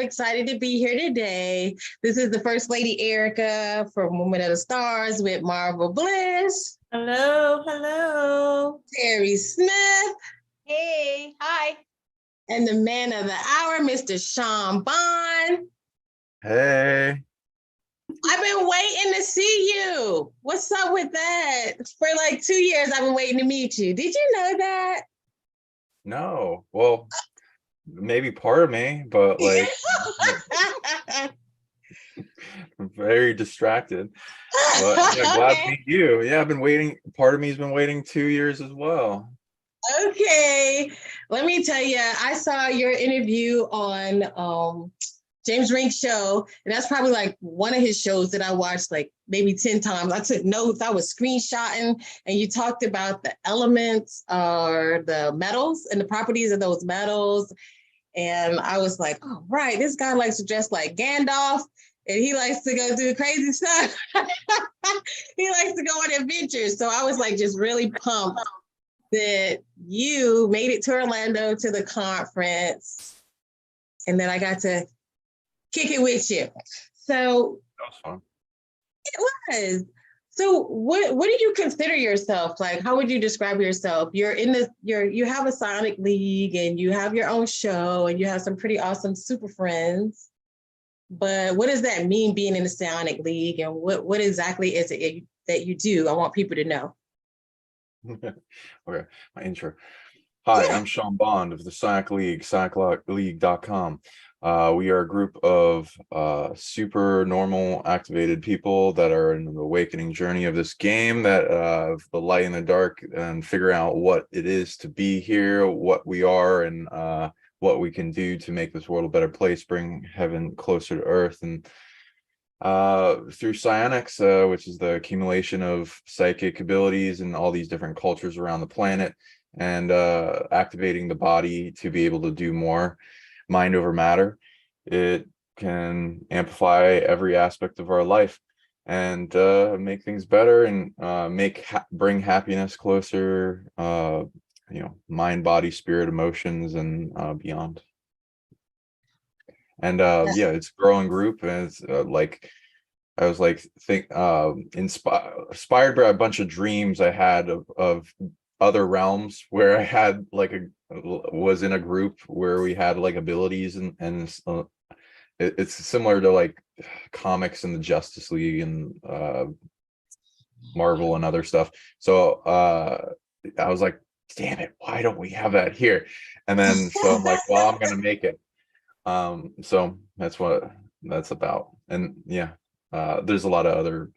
excited to be here today. This is the First Lady Erika from Women of the Stars with Marvel Bliss. Hello, hello. Terri Smith. Hey, hi. And the man of the hour, Mr. Sean Bond. Hey. I've been waiting to see you. What's up with that? For like 2 years, I've been waiting to meet you. Did you know that? No. Well, maybe part of me, but like I'm very distracted. But yeah, glad to meet you. Yeah, I've been waiting. Part of me's been waiting 2 years as well. Okay. Let me tell you, I saw your interview on James Rink's show, and that's probably like one of his shows that I watched like maybe 10 times. I took notes, I was screenshotting, and you talked about the elements or the metals and the properties of those metals. And I was like, oh, right, this guy likes to dress like Gandalf, and he likes to go do crazy stuff. He likes to go on adventures. So I was like just really pumped that you made it to Orlando to the conference, and then I got to kick it with you. So That was fun. it was. So what do you consider yourself? Like, how would you describe yourself? You have a PsionicLeague, and you have your own show, and you have some pretty awesome super friends. But what does that mean, being in the PsionicLeague, and what exactly is it that you do? I want people to know. Okay, my intro. Hi, I'm Sean Bond of the PsionicLeague, PsionicLeague.com. We are a group of super normal activated people that are in the awakening journey of this game, that of the light and the dark, and figure out what it is to be here, what we are, and what we can do to make this world a better place, bring heaven closer to earth. And through psionics, which is the accumulation of psychic abilities in all these different cultures around the planet, and activating the body to be able to do more mind over matter, it can amplify every aspect of our life and make things better, and bring happiness closer, mind, body, spirit, emotions, and beyond. And yeah, it's a growing group, and it's like I was like inspired by a bunch of dreams I had of other realms where I had like was in a group where we had like abilities, and it's similar to like comics and the Justice League and Marvel and other stuff. So I was like, damn it, why don't we have that here? And then so I'm like, well, I'm gonna make it. So that's what that's about. And yeah, there's a lot of other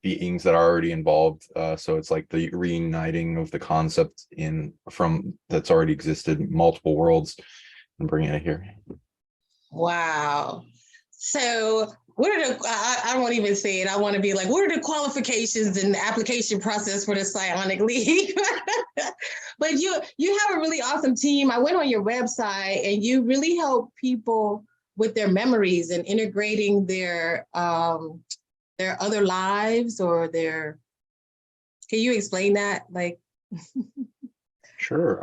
beings that are already involved, so it's like the reuniting of the concept from that's already existed in multiple worlds and bringing it here. Wow. So what are I won't even say it. I want to be like, what are the qualifications and the application process for the PsionicLeague? But you have a really awesome team. I went on your website, and you really help people with their memories and integrating their other lives, or can you explain that? Like Sure.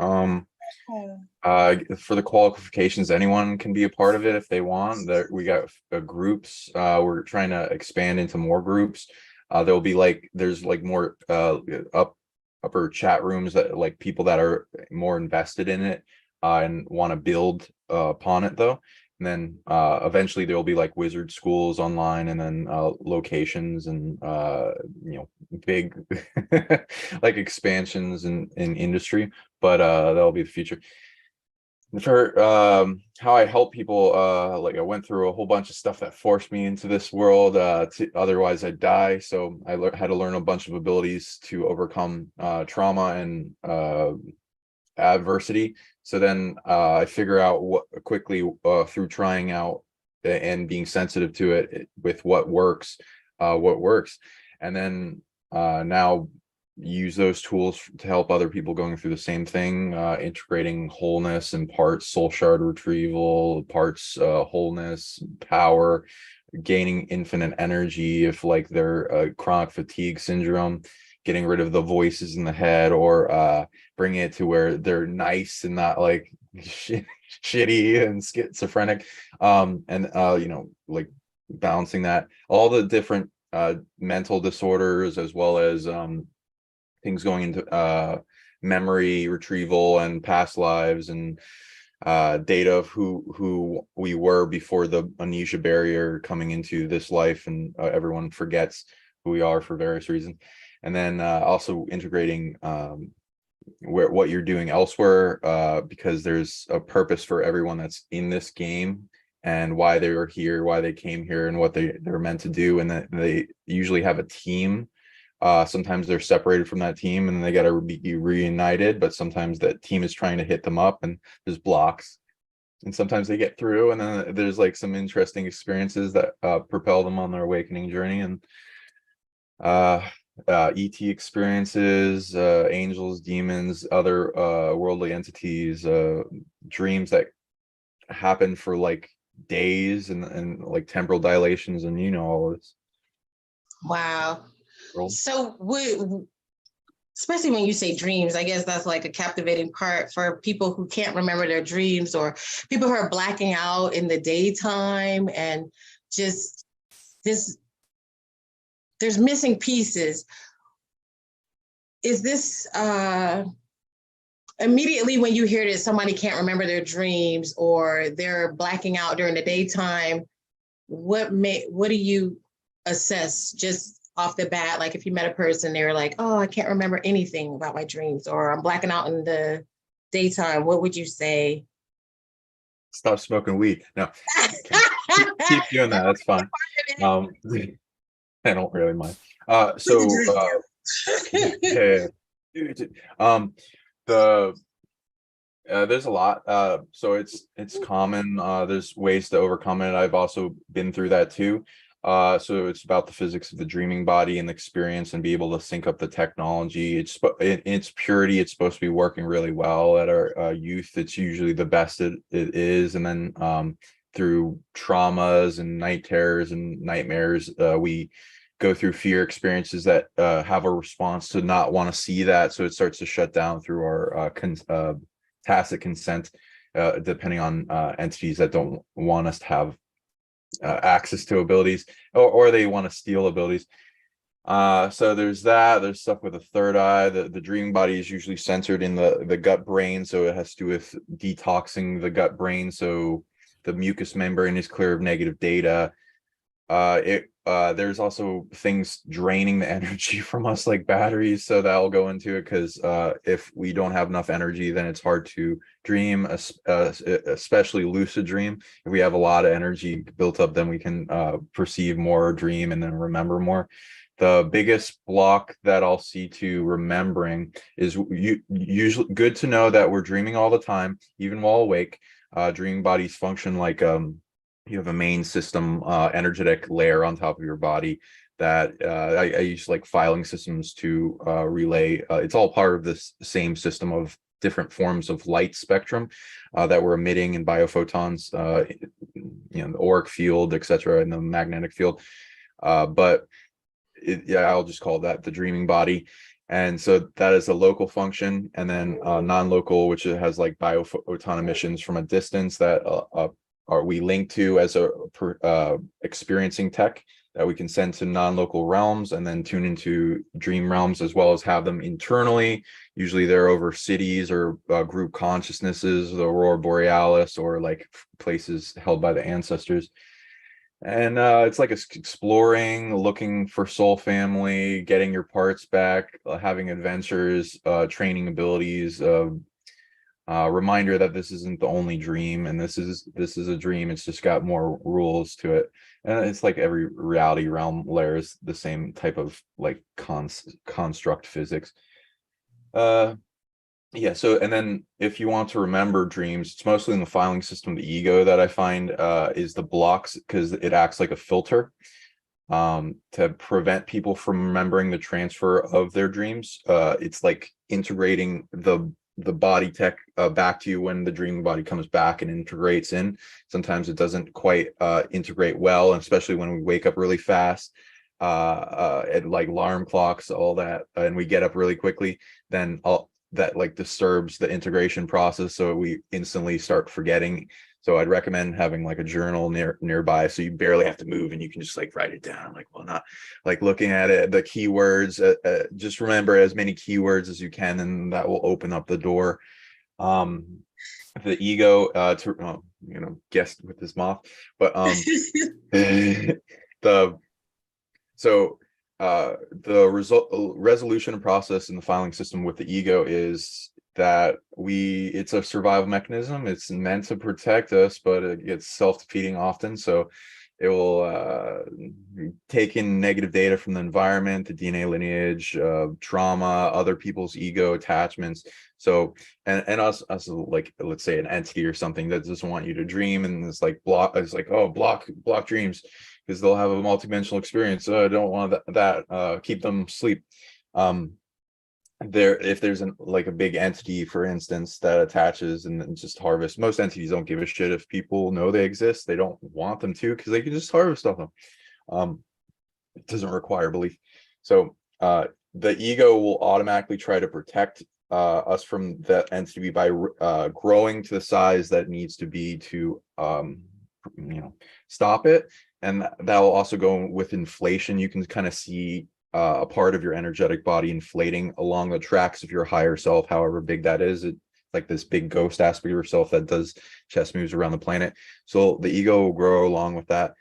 For the qualifications, anyone can be a part of it if they want. We got groups. We're trying to expand into more groups. There'll be there's more upper chat rooms that like people that are more invested in it and want to build upon it though. And then eventually there will be like wizard schools online, and then locations, and big like expansions in industry. But that'll be the future. For how I help people, like I went through a whole bunch of stuff that forced me into this world. Otherwise I'd die. So I had to learn a bunch of abilities to overcome trauma and adversity. So then I figure out quickly through trying out and being sensitive to it with what works, and then now use those tools to help other people going through the same thing, integrating wholeness and parts soul shard retrieval, parts wholeness, power, gaining infinite energy if like they're chronic fatigue syndrome, getting rid of the voices in the head, or bringing it to where they're nice and not like shitty and schizophrenic, and like balancing that, all the different mental disorders, as well as things going into memory retrieval and past lives, and data of who we were before the amnesia barrier coming into this life, and everyone forgets who we are for various reasons. And then also integrating what you're doing elsewhere, because there's a purpose for everyone that's in this game, and why they were here, why they came here, and what they're meant to do. And that they usually have a team. Sometimes they're separated from that team and they got to be reunited, but sometimes that team is trying to hit them up and there's blocks, and sometimes they get through, and then there's like some interesting experiences that propel them on their awakening journey. And ET experiences, angels, demons, other worldly entities, dreams that happen for like days, and like temporal dilations, and all of this. Wow. So especially when you say dreams, I guess that's like a captivating part for people who can't remember their dreams, or people who are blacking out in the daytime, and just there's missing pieces. Is this immediately when you hear that somebody can't remember their dreams or they're blacking out during the daytime, what do you assess just off the bat? Like if you met a person, they were like, oh, I can't remember anything about my dreams, or I'm blacking out in the daytime, what would you say? Stop smoking weed. No, keep doing that. That's fine. I don't really mind. There's a lot. So it's common. There's ways to overcome it. I've also been through that too. So it's about the physics of the dreaming body and the experience, and be able to sync up the technology. In its purity, it's supposed to be working really well at our youth. It's usually the best it is. And then through traumas and night terrors and nightmares, we go through fear experiences that have a response to not want to see that. So it starts to shut down through our tacit consent, depending on entities that don't want us to have access to abilities, or they want to steal abilities. So there's that. There's stuff with the third eye. The dreaming body is usually centered in the gut brain, so it has to do with detoxing the gut brain, so the mucous membrane is clear of negative data. There's also things draining the energy from us, like batteries, so that'll go into it, because if we don't have enough energy, then it's hard to dream, especially lucid dream. If we have a lot of energy built up, then we can perceive more, dream, and then remember more. The biggest block that I'll see to remembering is usually good to know that we're dreaming all the time, even while awake. Dreaming bodies function like you have a main system energetic layer on top of your body that I use like filing systems to relay. It's all part of this same system of different forms of light spectrum that we're emitting in biophotons, the auric field, etc., and the magnetic field. But I'll just call that the dreaming body. And so that is a local function, and then non-local, which has like biophoton emissions from a distance that are we linked to as a experiencing tech that we can send to non-local realms, and then tune into dream realms, as well as have them internally. Usually they're over cities or group consciousnesses, the aurora borealis, or like places held by the ancestors. And it's like exploring, looking for soul family, getting your parts back, having adventures, training abilities, reminder that this isn't the only dream, and this is a dream. It's just got more rules to it, and it's like every reality realm layer is the same type of like construct physics. Yeah, so, and then if you want to remember dreams, it's mostly in the filing system of the ego that I find is the blocks, because it acts like a filter to prevent people from remembering the transfer of their dreams. It's like integrating the body tech back to you when the dreaming body comes back and integrates in. Sometimes it doesn't quite integrate well, and especially when we wake up really fast. and like alarm clocks, all that, and we get up really quickly, then all that like disturbs the integration process, so we instantly start forgetting. So I'd recommend having like a journal nearby, so you barely have to move and you can just like write it down. Like, well, not like looking at it, the keywords, just remember as many keywords as you can, and that will open up the door. The ego, to guess with this moth, but the so the resolution process in the filing system with the ego is that it's a survival mechanism. It's meant to protect us, but it gets self-defeating often. So it will take in negative data from the environment, the DNA lineage, trauma, other people's ego attachments. So and us like, let's say an entity or something that doesn't want you to dream, and it's like block dreams because they'll have a multidimensional experience. I don't want that. Keep them asleep. If there's like a big entity, for instance, that attaches and then just harvest. Most entities don't give a shit if people know they exist. They don't want them to, because they can just harvest off them. It doesn't require belief. So the ego will automatically try to protect us from that entity by growing to the size that it needs to be to stop it. And that will also go with inflation. You can kind of see a part of your energetic body inflating along the tracks of your higher self, however big that is. It's like this big ghost aspect of yourself that does chess moves around the planet. So the ego will grow along with that,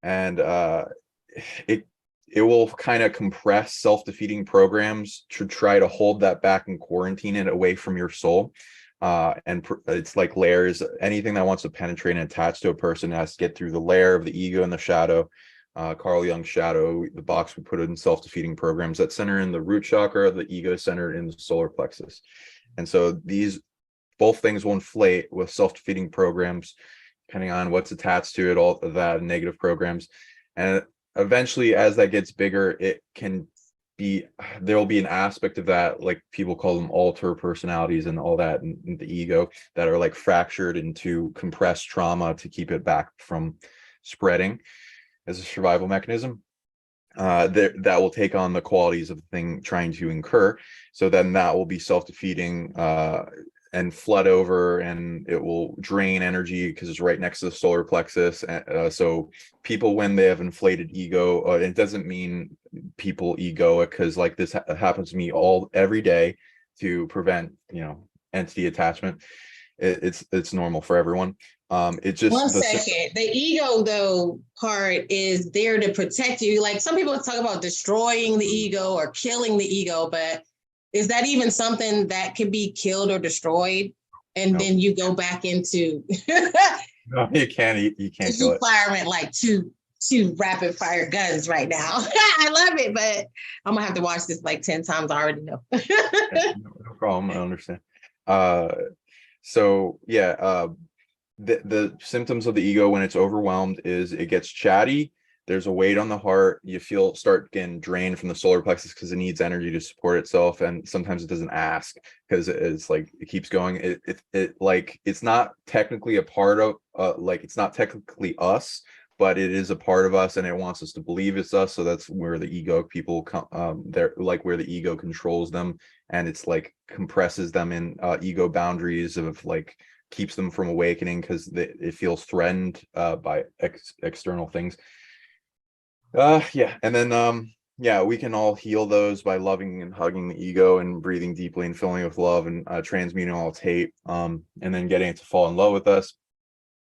and it will kind of compress self-defeating programs to try to hold that back and quarantine it away from your soul. And it's like layers. Anything that wants to penetrate and attach to a person has to get through the layer of the ego and the shadow. Carl Jung's shadow, the box we put in self-defeating programs that center in the root chakra, the ego centered in the solar plexus. And so these both things will inflate with self-defeating programs, depending on what's attached to it, all of that negative programs. And eventually, as that gets bigger, there will be an aspect of that, like people call them alter personalities and all that, and the ego, that are like fractured into compressed trauma to keep it back from spreading as a survival mechanism. That will take on the qualities of the thing trying to incur. So then that will be self-defeating and flood over, and it will drain energy because it's right next to the solar plexus. So people, when they have inflated ego, it doesn't mean people egoic, because like this happens to me every day to prevent entity attachment. It's normal for everyone. It just 1 second. The ego though part is there to protect you. Like some people talk about destroying the ego or killing the ego, but is that even something that can be killed or destroyed? And then you go back into no, you can't kill it. Firing like two rapid fire guns right now. I love it, but I'm gonna have to watch this like 10 times. I already know. No problem. I understand. So yeah, the symptoms of the ego when it's overwhelmed is it gets chatty. There's a weight on the heart. You start getting drained from the solar plexus because it needs energy to support itself, and sometimes it doesn't ask because it's like it keeps going. It's not technically a part of it's not technically us, but it is a part of us, and it wants us to believe it's us. So that's where the ego people come. They're like where the ego controls them, and it's like compresses them in ego boundaries of like keeps them from awakening because it feels threatened by external things. And then we can all heal those by loving and hugging the ego and breathing deeply and filling it with love and transmuting all its hate, and then getting it to fall in love with us.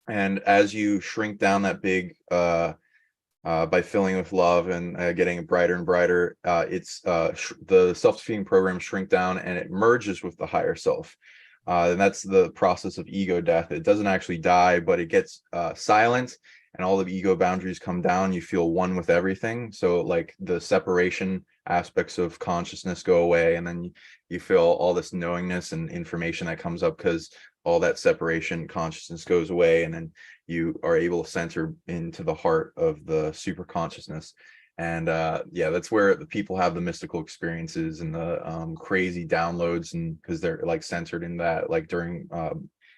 And as you shrink down that big by filling with love and getting it brighter and brighter, the self-defeating programs shrink down and it merges with the higher self. And that's the process of ego death. It doesn't actually die, but it gets silent, and all the ego boundaries come down. You feel one with everything. So like the separation aspects of consciousness go away, and then you feel all this knowingness and information that comes up because all that separation consciousness goes away, and then you are able to center into the heart of the super consciousness. And that's where the people have the mystical experiences and the crazy downloads, and because they're like centered in that, like during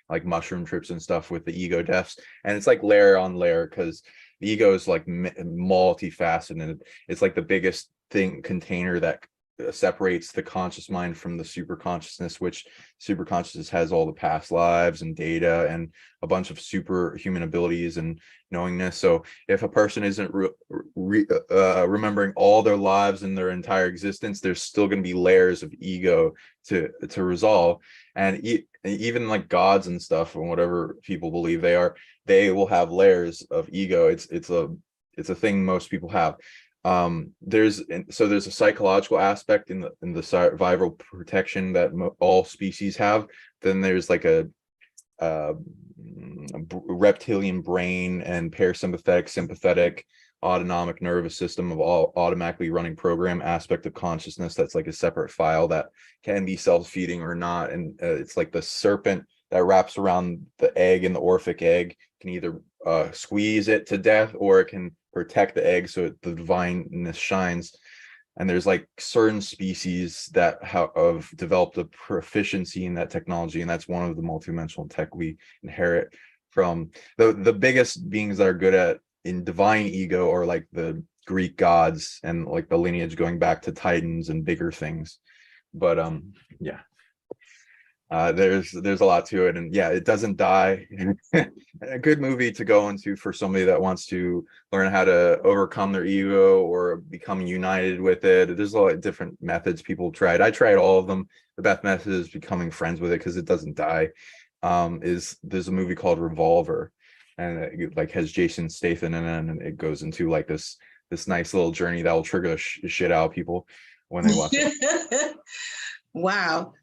like mushroom trips and stuff with the ego deaths. And it's like layer on layer, because the ego is like multifaceted. It's like the biggest container that separates the conscious mind from the super consciousness, which super consciousness has all the past lives and data and a bunch of superhuman abilities and knowingness. So if a person isn't remembering all their lives and their entire existence, there's still going to be layers of ego to resolve. And even like gods and stuff, and whatever people believe they are, they will have layers of ego. It's a thing most people have. There's a psychological aspect in the survival protection that all species have. Then there's like a reptilian brain and parasympathetic, sympathetic, autonomic nervous system of all automatically running program aspect of consciousness that's like a separate file that can be self-feeding or not. And it's like the serpent that wraps around the egg, and the Orphic egg can either squeeze it to death, or it can protect the egg so the divineness shines. And there's like certain species that have developed a proficiency in that technology, and that's one of the multidimensional tech we inherit from the biggest beings that are good at in divine ego, or like the Greek gods and like the lineage going back to Titans and bigger things. But yeah. There's a lot to it, and yeah, it doesn't die. A good movie to go into for somebody that wants to learn how to overcome their ego or become united with it. There's a lot of different methods people tried. I tried all of them. The best method is becoming friends with it because it doesn't die. There's a movie called Revolver, and it like has Jason Statham in it, and it goes into like this nice little journey that will trigger the shit out of people when they watch it. Wow.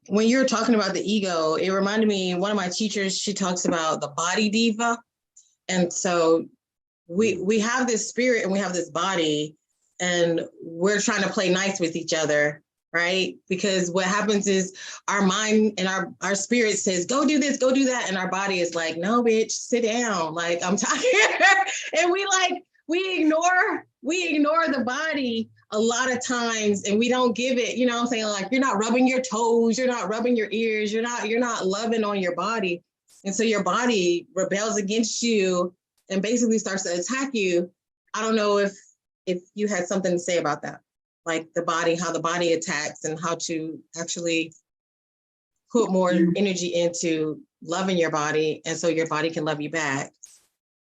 When you're talking about the ego, it reminded me, one of my teachers, she talks about the body diva. And so we have this spirit and we have this body, and we're trying to play nice with each other, right? Because what happens is our mind and our spirit says, go do this, go do that. And our body is like, no, bitch, sit down. Like, I'm tired. And we ignore the body a lot of times, and we don't give it, you know what I'm saying? Like, you're not rubbing your toes, you're not rubbing your ears, you're not loving on your body. And so your body rebels against you and basically starts to attack you. I don't know if you had something to say about that, like the body, how the body attacks, and how to actually put more energy into loving your body, and so your body can love you back.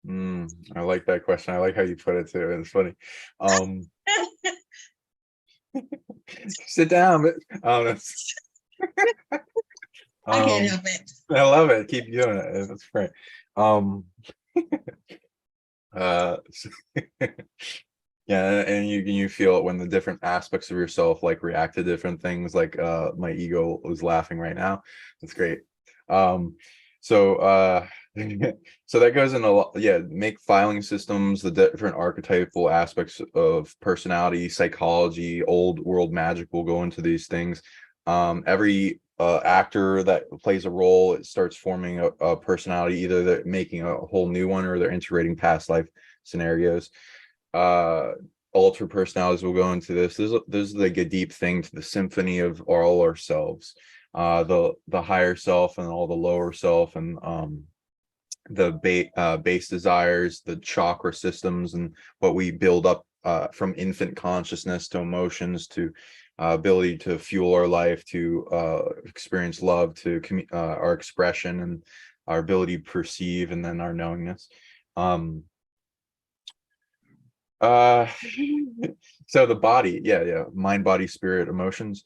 I like that question. I like how you put it too. It's funny. Sit down. I can't help it. I love it. Keep doing it. That's great. Yeah, and you feel it when the different aspects of yourself like react to different things. Like my ego was laughing right now. That's great. So that goes in a lot. Yeah, make filing systems, the different archetypal aspects of personality, psychology, old world magic will go into these things. Every actor that plays a role, it starts forming a personality. Either they're making a whole new one, or they're integrating past life scenarios. Alter personalities will go into this. There's like a deep thing to the symphony of all ourselves. The higher self and all the lower self, and the base desires, the chakra systems, and what we build up from infant consciousness to emotions to ability to fuel our life, to experience love, to our expression, and our ability to perceive, and then our knowingness. So the body, yeah, mind, body, spirit, emotions.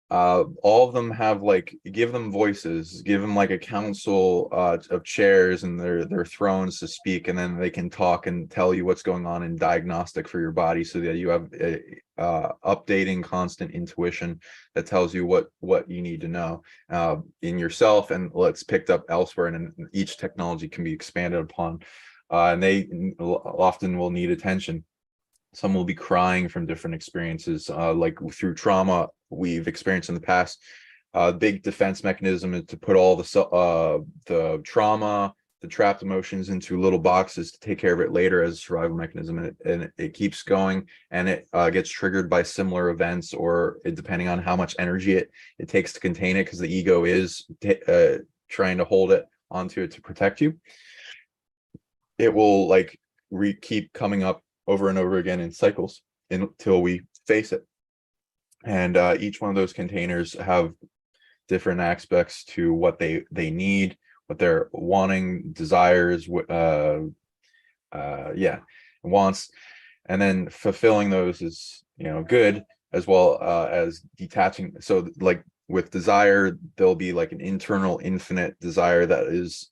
All of them have like, give them voices, give them like a council of chairs and their thrones to speak, and then they can talk and tell you what's going on in diagnostic for your body, so that you have a updating constant intuition that tells you what you need to know in yourself, and what's picked up elsewhere. And each technology can be expanded upon, and they often will need attention. Some will be crying from different experiences, like through trauma we've experienced in the past. Big defense mechanism is to put all the trauma, the trapped emotions into little boxes to take care of it later as a survival mechanism, and it keeps going, and it gets triggered by similar events, or depending on how much energy it takes to contain it, because the ego is trying to hold it onto it to protect you. it will like keep coming up over and over again in cycles until we face it. And each one of those containers have different aspects to what they need, what they're wanting, desires, wants, and then fulfilling those is, you know, good, as well as detaching. So like with desire, there'll be like an internal infinite desire that is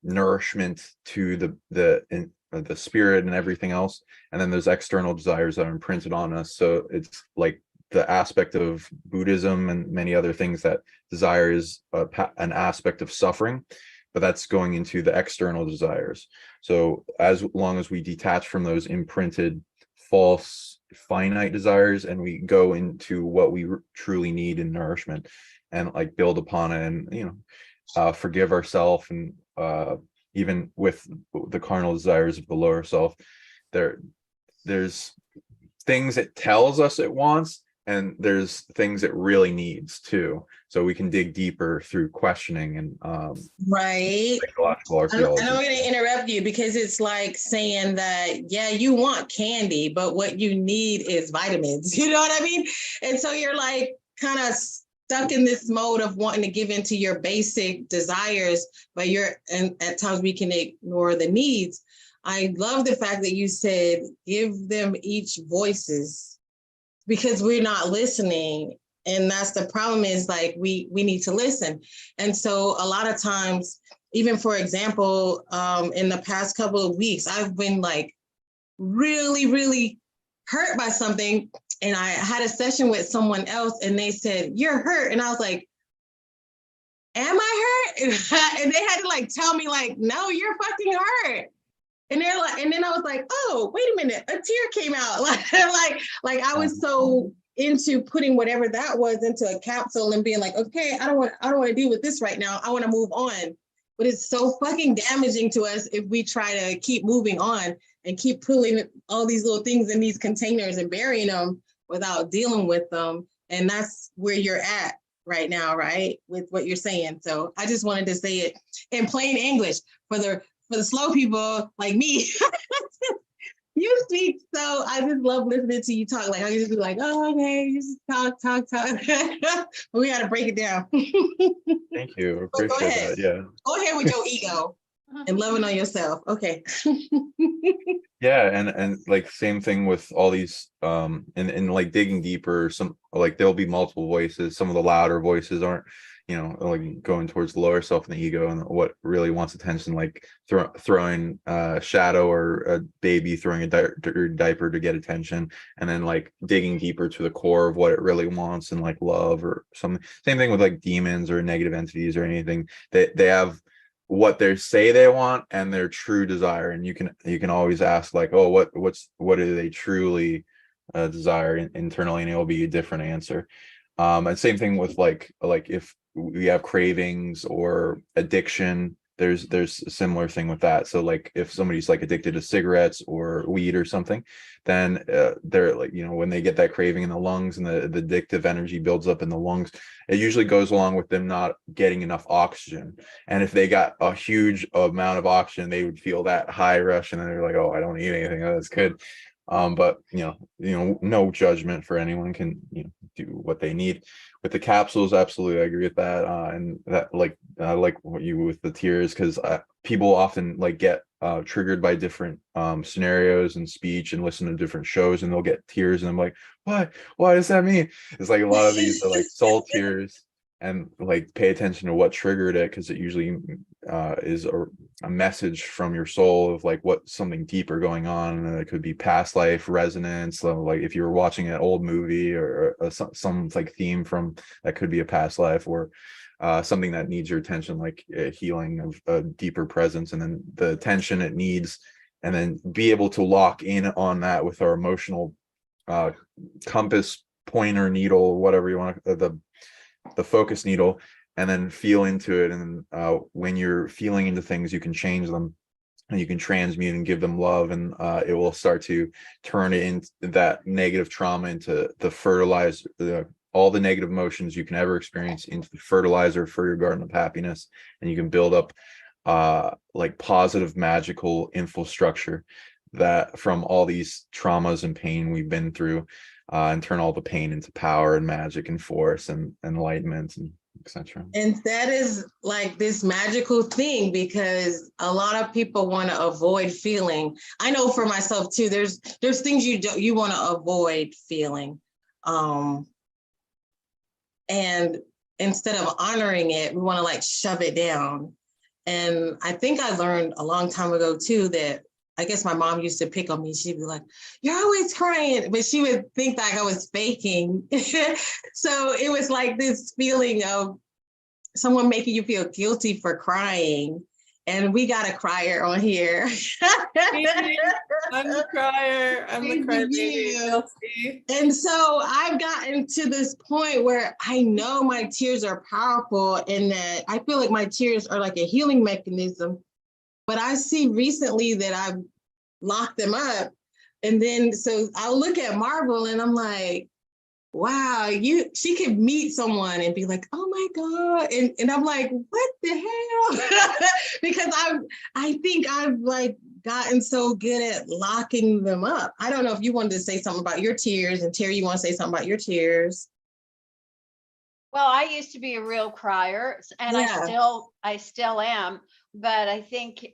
nourishment to the spirit and everything else, and then there's external desires that are imprinted on us. So it's like the aspect of Buddhism and many other things, that desire is an aspect of suffering, but that's going into the external desires. So as long as we detach from those imprinted false finite desires, and we go into what we truly need in nourishment, and like build upon it, and, you know, forgive ourselves, and even with the carnal desires of the lower self, there's things it tells us it wants, and there's things it really needs too. So we can dig deeper through questioning and right. psychological archaeology. I'm going to interrupt you, because it's like saying that, yeah, you want candy, but what you need is vitamins. You know what I mean? And so you're like kind of stuck in this mode of wanting to give into your basic desires, but and at times we can ignore the needs. I love the fact that you said give them each voices, because we're not listening. And that's the problem, is like we need to listen. And so a lot of times, even for example, in the past couple of weeks, I've been like really, really hurt by something. And I had a session with someone else, and they said, "You're hurt." And I was like, "Am I hurt?" And they had to like tell me like, "No, you're fucking hurt." And they're like, and then I was like, "Oh, wait a minute," a tear came out. like I was so into putting whatever that was into a capsule and being like, okay, I don't want to deal with this right now. I want to move on. But it's so fucking damaging to us if we try to keep moving on and keep pulling all these little things in these containers and burying them without dealing with them. And that's where you're at right now, right? With what you're saying. So I just wanted to say it in plain English for the slow people like me. You speak, so I just love listening to you talk. Like I just be like, "Oh, okay, you just talk." But we got to break it down. Thank you. So Appreciate that. Yeah. Go ahead with your ego and loving on yourself. Okay. Yeah, and like same thing with all these and like digging deeper, some like there'll be multiple voices. Some of the louder voices aren't, you know, like going towards the lower self and the ego and what really wants attention, like throwing shadow, or a baby throwing a diaper to get attention, and then like digging deeper to the core of what it really wants, and like love or something. Same thing with like demons or negative entities or anything. They have what they say they want and their true desire, and you can always ask like, oh, what do they truly desire internally, and it'll be a different answer. And same thing with like if we have cravings or addiction, there's a similar thing with that. So like if somebody's like addicted to cigarettes or weed or something, then they're like, you know, when they get that craving in the lungs and the addictive energy builds up in the lungs, it usually goes along with them not getting enough oxygen. And if they got a huge amount of oxygen, they would feel that high rush, and then they're like, oh, I don't need anything, oh, that's good. But you know, no judgment for anyone, can, you know, do what they need. With the capsules, absolutely, I agree with that. And that, like, I like what you with the tears, because people often like get triggered by different scenarios and speech, and listen to different shows, and they'll get tears, and I'm like, what does that mean? It's like a lot of these are like soul tears, and like pay attention to what triggered it, because it usually is a message from your soul of like what something deeper going on. And it could be past life resonance, so like if you were watching an old movie, or some like theme from that could be a past life, or something that needs your attention, like a healing of a deeper presence, and then the attention it needs, and then be able to lock in on that with our emotional compass, pointer, needle, whatever you want, the focus needle, and then feel into it. And when you're feeling into things, you can change them, and you can transmute and give them love, and it will start to turn it into that negative trauma into the fertilizer, all the negative emotions you can ever experience into the fertilizer for your garden of happiness. And you can build up like positive magical infrastructure that from all these traumas and pain we've been through, and turn all the pain into power and magic and force and enlightenment and etc. And that is like this magical thing, because a lot of people want to avoid feeling. I know for myself too, there's things you want to avoid feeling. And instead of honoring it, we want to like shove it down. And I think I learned a long time ago too, that I guess my mom used to pick on me. She'd be like, "You're always crying," but she would think like I was faking. So it was like this feeling of someone making you feel guilty for crying. And we got a crier on here. I'm the crier. I'm the crybaby. And so I've gotten to this point where I know my tears are powerful and that I feel like my tears are like a healing mechanism. But I see recently that I've locked them up. And then so I'll look at Marvel and I'm like, wow, she could meet someone and be like, oh my God. And I'm like, what the hell? Because I think I've like gotten so good at locking them up. I don't know if you wanted to say something about your tears, and Terri, you want to say something about your tears? Well, I used to be a real crier, and Yeah. I still am, but I think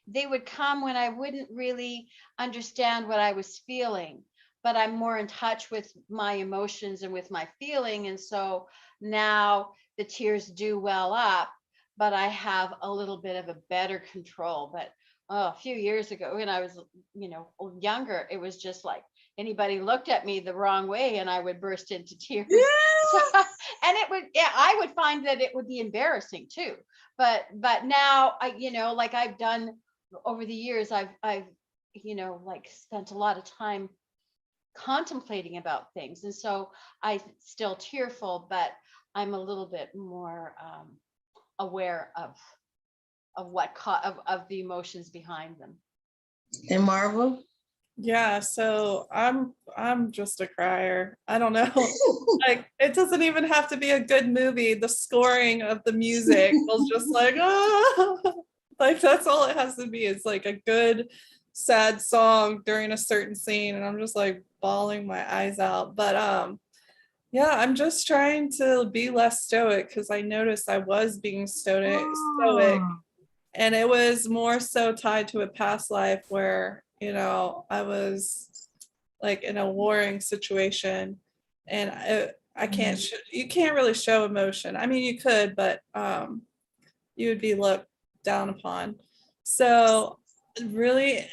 they would come when I wouldn't really understand what I was feeling, but I'm more in touch with my emotions and with my feeling. And so now the tears do well up, but I have a little bit of a better control. But a few years ago when I was, younger, it was just like anybody looked at me the wrong way and I would burst into tears. Yeah. And I would find that it would be embarrassing too. But now like I've done over the years, I've like spent a lot of time contemplating about things, and so I'm still tearful, but I'm a little bit more aware of of the emotions behind them. And Marvel? Yeah, so I'm just a crier. I don't know. Like it doesn't even have to be a good movie. The scoring of the music was just like, oh, like that's all it has to be. It's like a good sad song during a certain scene, and I'm just like bawling my eyes out. But yeah, I'm just trying to be less stoic because I noticed I was being stoic, and it was more so tied to a past life where I was like in a warring situation, and I can't you can't really show emotion. I mean, you could, but you would be looked down upon. So really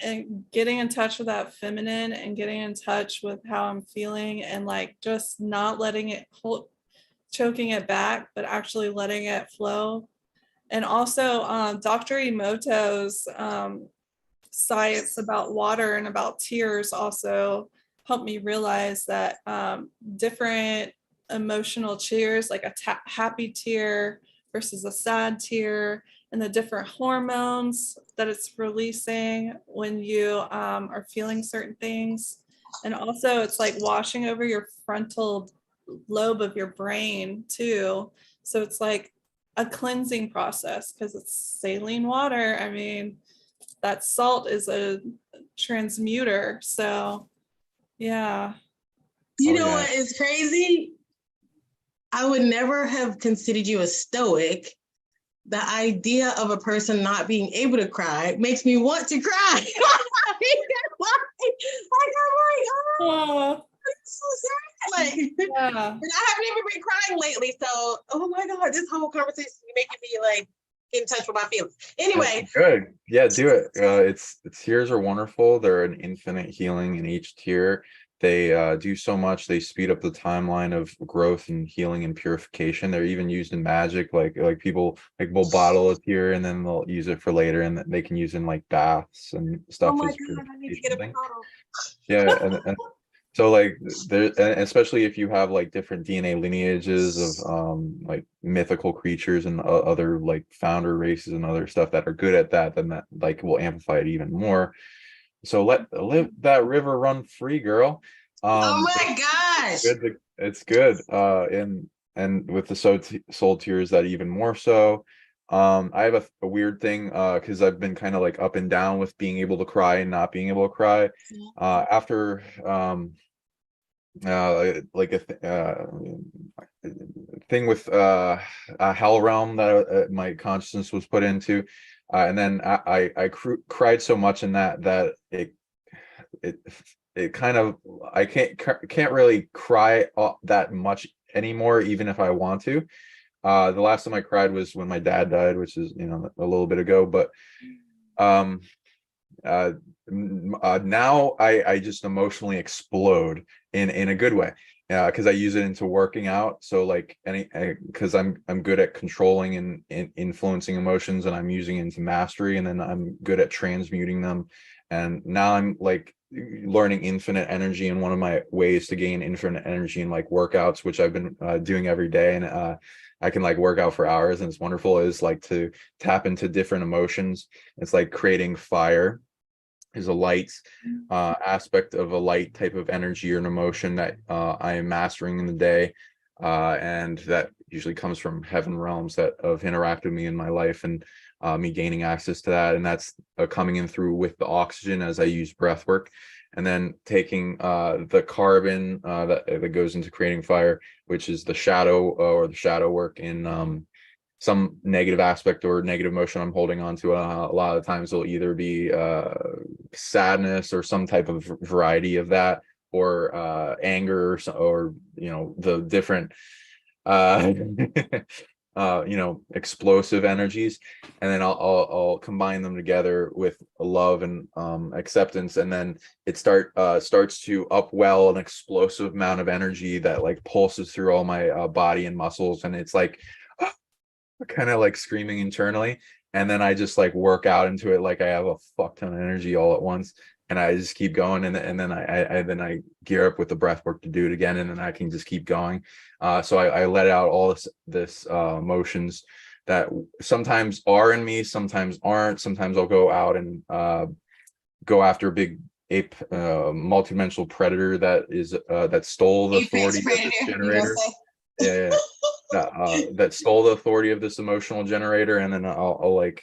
getting in touch with that feminine and getting in touch with how I'm feeling, and like just not letting it choking it back, but actually letting it flow. And also Dr. Emoto's science about water and about tears also helped me realize that different emotional tears, like a happy tear versus a sad tear, and the different hormones that it's releasing when you are feeling certain things. And also it's like washing over your frontal lobe of your brain too. So it's like a cleansing process because it's saline water. I mean, that salt is a transmuter. So yeah. You know what is crazy? I would never have considered you a stoic. The idea of a person not being able to cry makes me want to cry. like I'm like, oh, it's so sad. Like, yeah. And I haven't even been crying lately. So, oh my God, this whole conversation is making me like get in touch with my feelings. Anyway. Good. Yeah, do it. It's tears are wonderful. They're an infinite healing in each tear. They do so much. They speed up the timeline of growth and healing and purification. They're even used in magic. Like people will bottle a tear and then they'll use it for later, and they can use in like baths and stuff. Oh my God, I need to get a bottle. Yeah, and so like there, especially if you have like different DNA lineages of like mythical creatures and other like founder races and other stuff that are good at that, then that like will amplify it even more. So let that river run free, girl. Oh my gosh. It's good. And and with the soul tears, that even more so. I have a weird thing because I've been kind of like up and down with being able to cry and not being able to cry. After like a thing with a hell realm that my consciousness was put into, and then I cried so much in that it kind of, I can't really cry that much anymore, even if I want to. The last time I cried was when my dad died, which is, you know, a little bit ago. But now I just emotionally explode in a good way, because I use it into working out. So like because I'm good at controlling and influencing emotions, and I'm using it into mastery, and then I'm good at transmuting them. And now I'm like learning infinite energy, and one of my ways to gain infinite energy in like workouts, which I've been doing every day, and I can like work out for hours, and it's wonderful, is like to tap into different emotions. It's like creating fire is a light aspect of a light type of energy or an emotion that I am mastering in the day, and that usually comes from heaven realms that have interacted with me in my life, and me gaining access to that. And that's coming in through with the oxygen as I use breath work, and then taking the carbon that goes into creating fire, which is the shadow or the shadow work in some negative aspect or negative emotion I'm holding on to. A lot of the times it'll either be sadness or some type of variety of that, or anger, or you know, the different you know, explosive energies, and then I'll combine them together with love and acceptance, and then it starts to upwell an explosive amount of energy that like pulses through all my body and muscles, and it's like kind of like screaming internally. And then I just like work out into it like I have a fuck ton of energy all at once, and I just keep going, and then I gear up with the breath work to do it again, and then I can just keep going. So I let out all this emotions that sometimes are in me, sometimes aren't. Sometimes I'll go out and go after a big ape multidimensional predator that stole the authority of this generator. Yeah. That stole the authority of this emotional generator, and then I'll like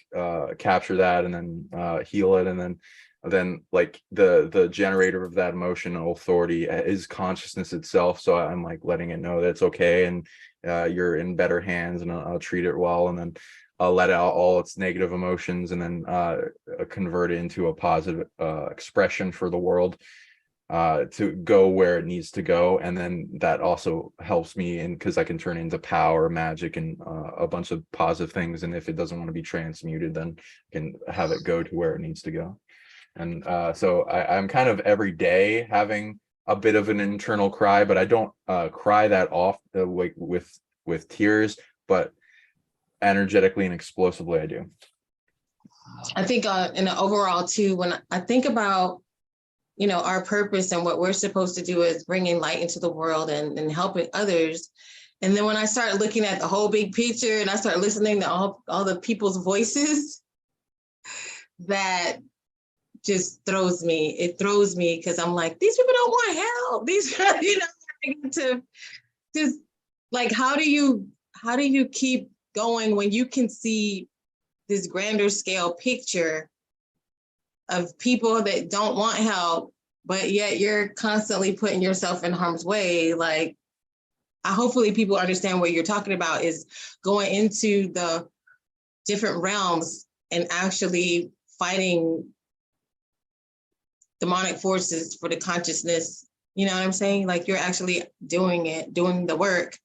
capture that, and then heal it, and then like the generator of that emotional authority is consciousness itself. So I'm like letting it know that it's okay, and you're in better hands, and I'll treat it well, and then I'll let out all its negative emotions, and then convert it into a positive expression for the world, to go where it needs to go. And then that also helps me in, because I can turn into power, magic, and a bunch of positive things. And if it doesn't want to be transmuted, then I can have it go to where it needs to go. And so I'm kind of every day having a bit of an internal cry, but I don't cry that off like with tears, but energetically and explosively I do. I think in the overall too, when I think about, you know, our purpose and what we're supposed to do is bringing light into the world and helping others. And then when I start looking at the whole big picture, and I start listening to all the people's voices, that just throws me. It throws me, because I'm like, these people don't want help. These, you know, to just like, how do you keep going when you can see this grander scale picture of people that don't want help, but yet you're constantly putting yourself in harm's way? Like, hopefully people understand what you're talking about, is going into the different realms and actually fighting demonic forces for the consciousness. You know what I'm saying? Like, you're actually doing the work.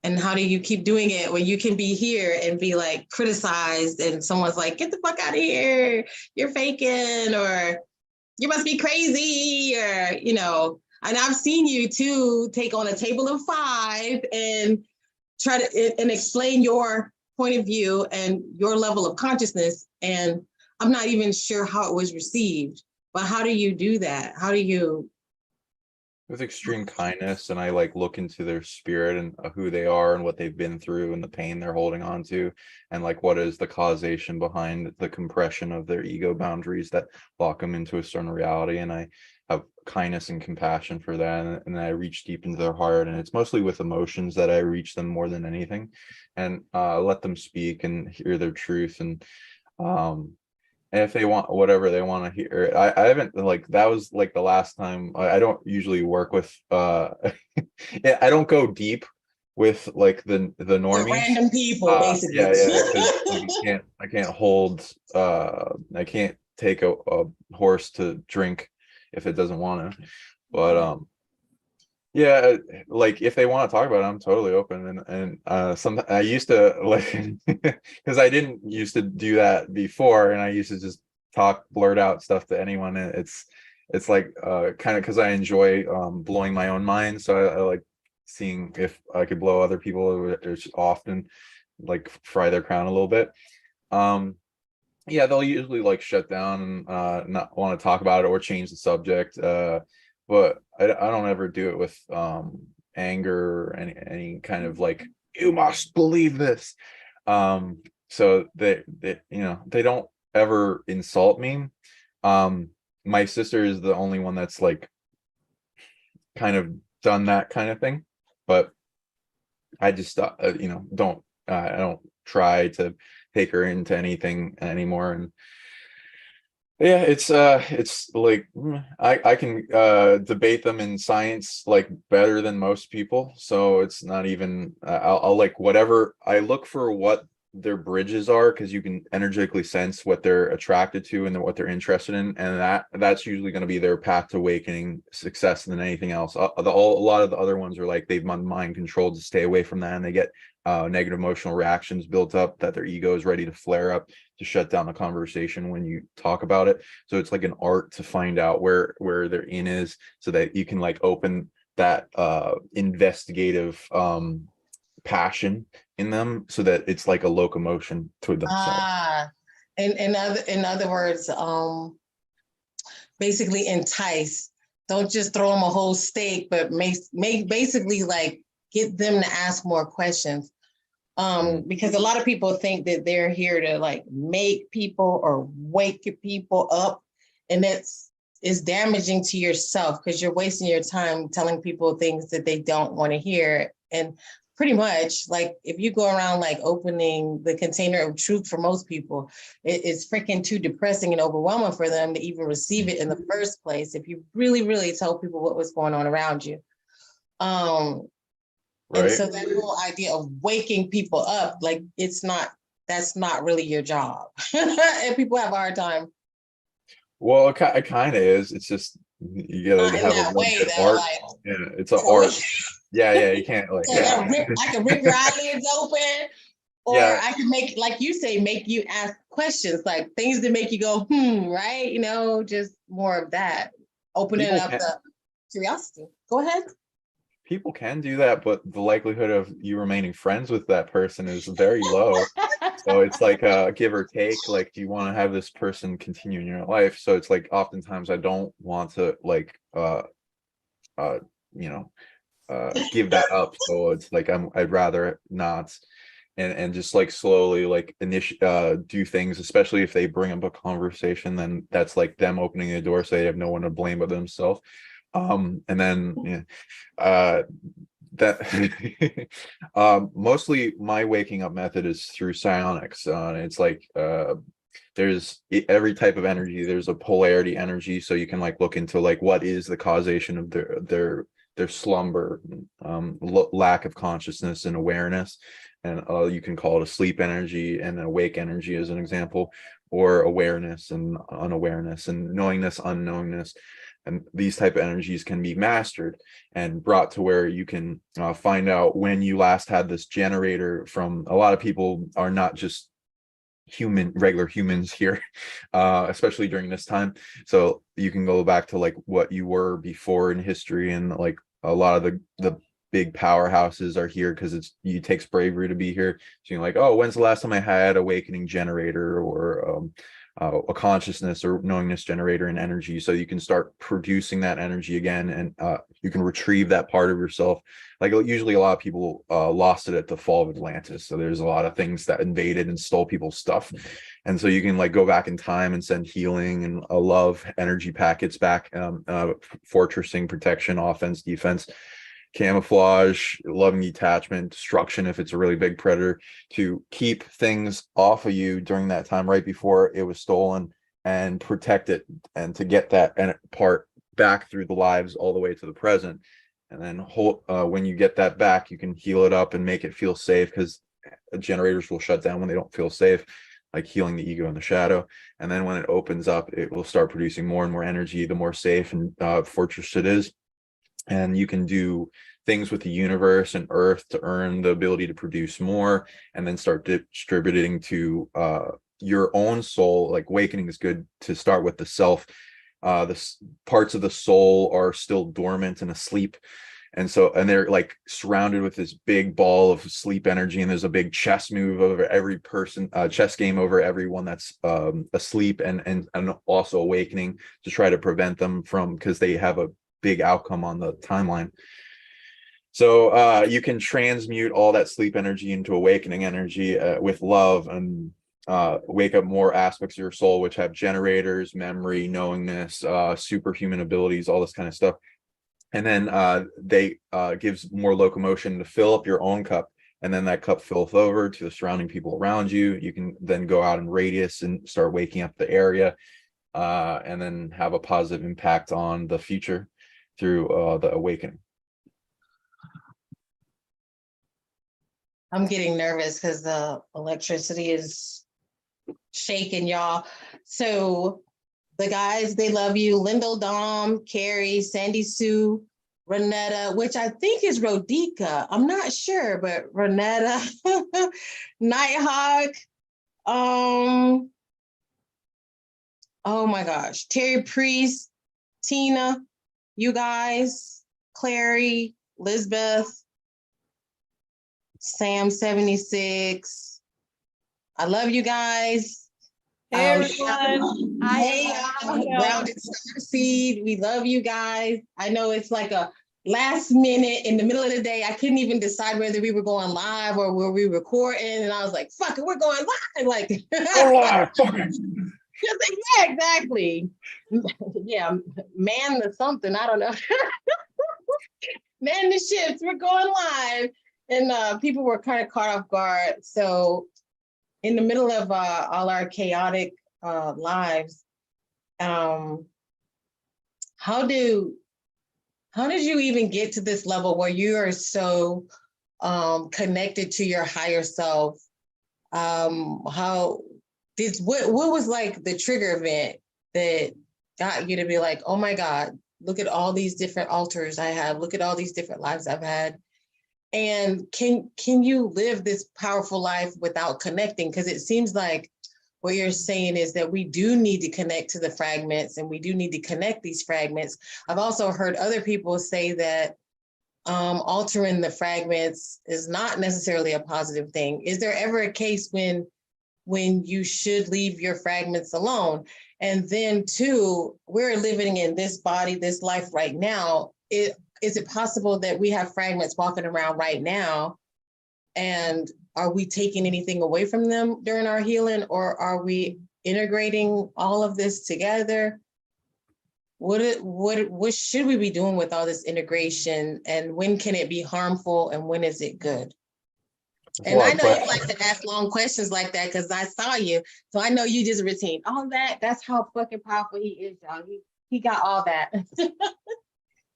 And how do you keep doing it when you can be here and be like criticized, and someone's like, get the fuck out of here, you're faking, or you must be crazy, or, you know. And I've seen you too take on a table of 5 and try to and explain your point of view and your level of consciousness. And I'm not even sure how it was received, but how do you do that? How do you? With extreme kindness, and I like look into their spirit and who they are and what they've been through and the pain they're holding on to, and like what is the causation behind the compression of their ego boundaries that lock them into a certain reality. And I have kindness and compassion for that, and I reach deep into their heart, and it's mostly with emotions that I reach them more than anything, and let them speak and hear their truth. And if they want whatever they want to hear, I haven't, like, that was like the last time. I don't usually work with yeah, I don't go deep with like the normies, random people, basically. yeah, because like, I can't take a horse to drink if it doesn't want to. But yeah, like if they want to talk about it, I'm totally open. And some, I used to like, because I didn't used to do that before, and I used to just blurt out stuff to anyone. And it's like kind of because I enjoy blowing my own mind, so I like seeing if I could blow other people, which often like fry their crown a little bit. Yeah, they'll usually like shut down and not want to talk about it or change the subject. But I don't ever do it with anger or any kind of like, you must believe this. So they they don't ever insult me. My sister is the only one that's like kind of done that kind of thing, but I just don't I don't try to take her into anything anymore. And yeah, it's like I can debate them in science like better than most people, so it's not even I'll like whatever, I look for what their bridges are, because you can energetically sense what they're attracted to and what they're interested in, and that's usually going to be their path to awakening success than anything else. A lot of the other ones are like they've mind controlled to stay away from that, and they get negative emotional reactions built up that their ego is ready to flare up to shut down the conversation when you talk about it. So it's like an art to find out where their in is, so that you can like open that investigative passion in them, so that it's like a locomotion to themselves. In other words, basically entice. Don't just throw them a whole steak, but make basically like get them to ask more questions. Because a lot of people think that they're here to like make people or wake people up, and it's damaging to yourself, because you're wasting your time telling people things that they don't want to hear. And pretty much, like, if you go around like opening the container of truth for most people, it's freaking too depressing and overwhelming for them to even receive it in the first place, if you really, really tell people what was going on around you. Right. And so that whole idea of waking people up, like, that's not really your job. And people have a hard time. Well, it kind of is. It's just you gotta have a way, good art. Like, yeah, it's an art. Yeah, you can't like. I can rip your eyelids open, or yeah. I can make, like you say, make you ask questions, like things that make you go, right? Just more of that, opening up the curiosity. Go ahead. People can do that, but the likelihood of you remaining friends with that person is very low. So it's like give or take. Like, do you want to have this person continue in your life? So it's like oftentimes I don't want to like give that up. So it's like I'd rather not, and just like slowly like do things, especially if they bring up a conversation, then that's like them opening the door, so they have no one to blame but themselves. And then that mostly my waking up method is through psionics. It's like there's every type of energy. There's a polarity energy, so you can like look into like what is the causation of their slumber, lack of consciousness and awareness, and you can call it a sleep energy and awake energy as an example, or awareness and unawareness and knowingness, unknowingness. And these type of energies can be mastered and brought to where you can find out when you last had this generator from. A lot of people are not just regular humans here, especially during this time. So you can go back to like what you were before in history, and like a lot of the big powerhouses are here because it takes bravery to be here. So you're like, oh, when's the last time I had awakening generator, or a consciousness or knowingness generator and energy, so you can start producing that energy again, and you can retrieve that part of yourself. Like usually a lot of people lost it at the fall of Atlantis, so there's a lot of things that invaded and stole people's stuff, and so you can like go back in time and send healing and love energy packets back, fortressing, protection, offense, defense, camouflage, loving, detachment, destruction if it's a really big predator, to keep things off of you during that time right before it was stolen, and protect it, and to get that part back through the lives all the way to the present. And then when you get that back, you can heal it up and make it feel safe, because generators will shut down when they don't feel safe, like healing the ego and the shadow. And then when it opens up, it will start producing more and more energy the more safe and fortress it is. And you can do things with the universe and earth to earn the ability to produce more, and then start distributing to your own soul. Like awakening is good to start with the self. The parts of the soul are still dormant and asleep, and they're like surrounded with this big ball of sleep energy, and there's a big chess move over every person, chess game over everyone that's asleep and also awakening, to try to prevent them from, because they have a big outcome on the timeline. So you can transmute all that sleep energy into awakening energy with love, and wake up more aspects of your soul, which have generators, memory, knowingness, superhuman abilities, all this kind of stuff. And then they gives more locomotion to fill up your own cup, and then that cup fills over to the surrounding people around you. You can then go out in radius and start waking up the area, and then have a positive impact on the future through the awakening. I'm getting nervous because the electricity is shaking, y'all. So the guys, they love you. Lyndall, Dom, Carrie, Sandy Sue, Renetta, which I think is Rodica. I'm not sure, but Renetta, Nighthawk, oh my gosh, Terry Priest, Tina, you guys, Clary, Lisbeth, Sam 76. I love you guys. Hey, everyone. Hey, Grounded Starseed. We love you guys. I know it's like a last minute in the middle of the day. I couldn't even decide whether we were going live or were we recording. And I was like, fuck it, we're going live. Like, Go live, fuck it. Yeah, exactly. Yeah, man the something. I don't know. Man the ships. We're going live. And people were kind of caught off guard. So in the middle of all our chaotic lives, how did you even get to this level where you are so connected to your higher self? What was like the trigger event that got you to be like, oh my God, look at all these different altars I have, look at all these different lives I've had. And can you live this powerful life without connecting? Because it seems like what you're saying is that we do need to connect to the fragments, and we do need to connect these fragments. I've also heard other people say that altering the fragments is not necessarily a positive thing. Is there ever a case when you should leave your fragments alone? And then two, we're living in this body, this life right now. Is it possible that we have fragments walking around right now, and are we taking anything away from them during our healing, or are we integrating all of this together? What should we be doing with all this integration, and when can it be harmful and when is it good? And I know you like to ask long questions like that because I saw you, so I know you just retain all that. That's how fucking powerful he is, y'all. He got all that.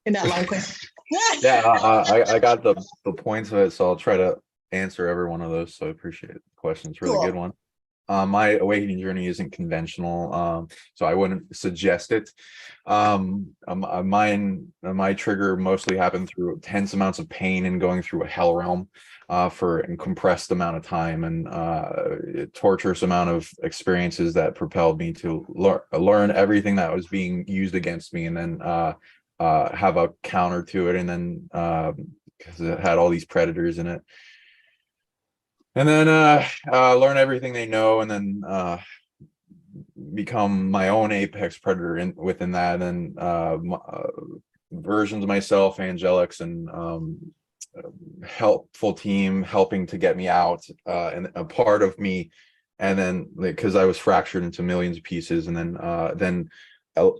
In that long question. Yeah, I got the points of it, so I'll try to answer every one of those. So I appreciate the question. It's a really good one. My awakening journey isn't conventional, so I wouldn't suggest it. My trigger mostly happened through intense amounts of pain and going through a hell realm for a compressed amount of time, and a torturous amount of experiences that propelled me to learn everything that was being used against me, and then have a counter to it, and then because it had all these predators in it, and then learn everything they know, and then become my own apex predator within that, and versions of myself, angelics, and helpful team helping to get me out, and a part of me. And then because I was fractured into millions of pieces, and then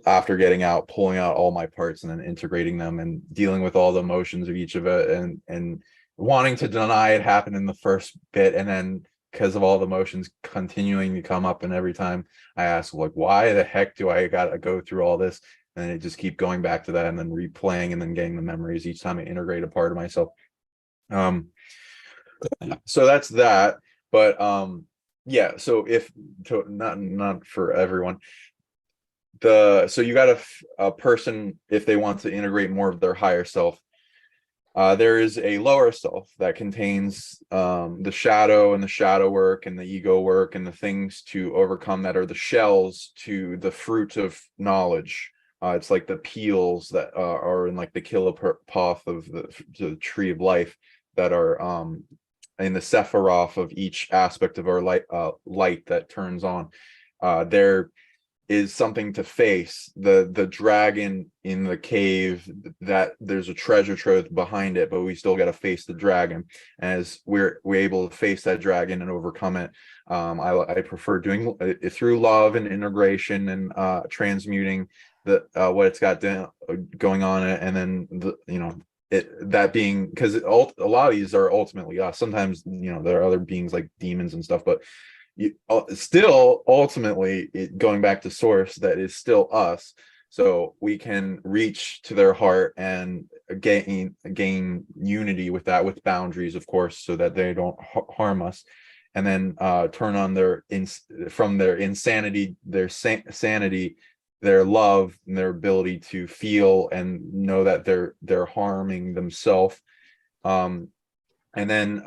after getting out, pulling out all my parts and then integrating them and dealing with all the emotions of each of it, and wanting to deny it happened in the first bit, and then because of all the emotions continuing to come up, and every time I ask, like, why the heck do I gotta go through all this, and it just keep going back to that, and then replaying, and then getting the memories each time I integrate a part of myself. So that's that. But yeah, so not for everyone, so you got a person, if they want to integrate more of their higher self, there is a lower self that contains the shadow and the shadow work and the ego work and the things to overcome that are the shells to the fruit of knowledge. It's like the peels that are in like the kilopath of the tree of life, that are in the Sephiroth of each aspect of our light that turns on. There is something to face, the dragon in the cave, that there's a treasure trove behind it, but we still got to face the dragon. As we're able to face that dragon and overcome it, I prefer doing it through love and integration and transmuting what it's got going on it, and then that being, because a lot of these are ultimately us. Sometimes there are other beings like demons and stuff, but still ultimately going back to source, that is still us. So we can reach to their heart and gain unity with that, with boundaries, of course, so that they don't harm us, and then turn on from their insanity, their sanity, their love, and their ability to feel and know that they're harming themselves, and then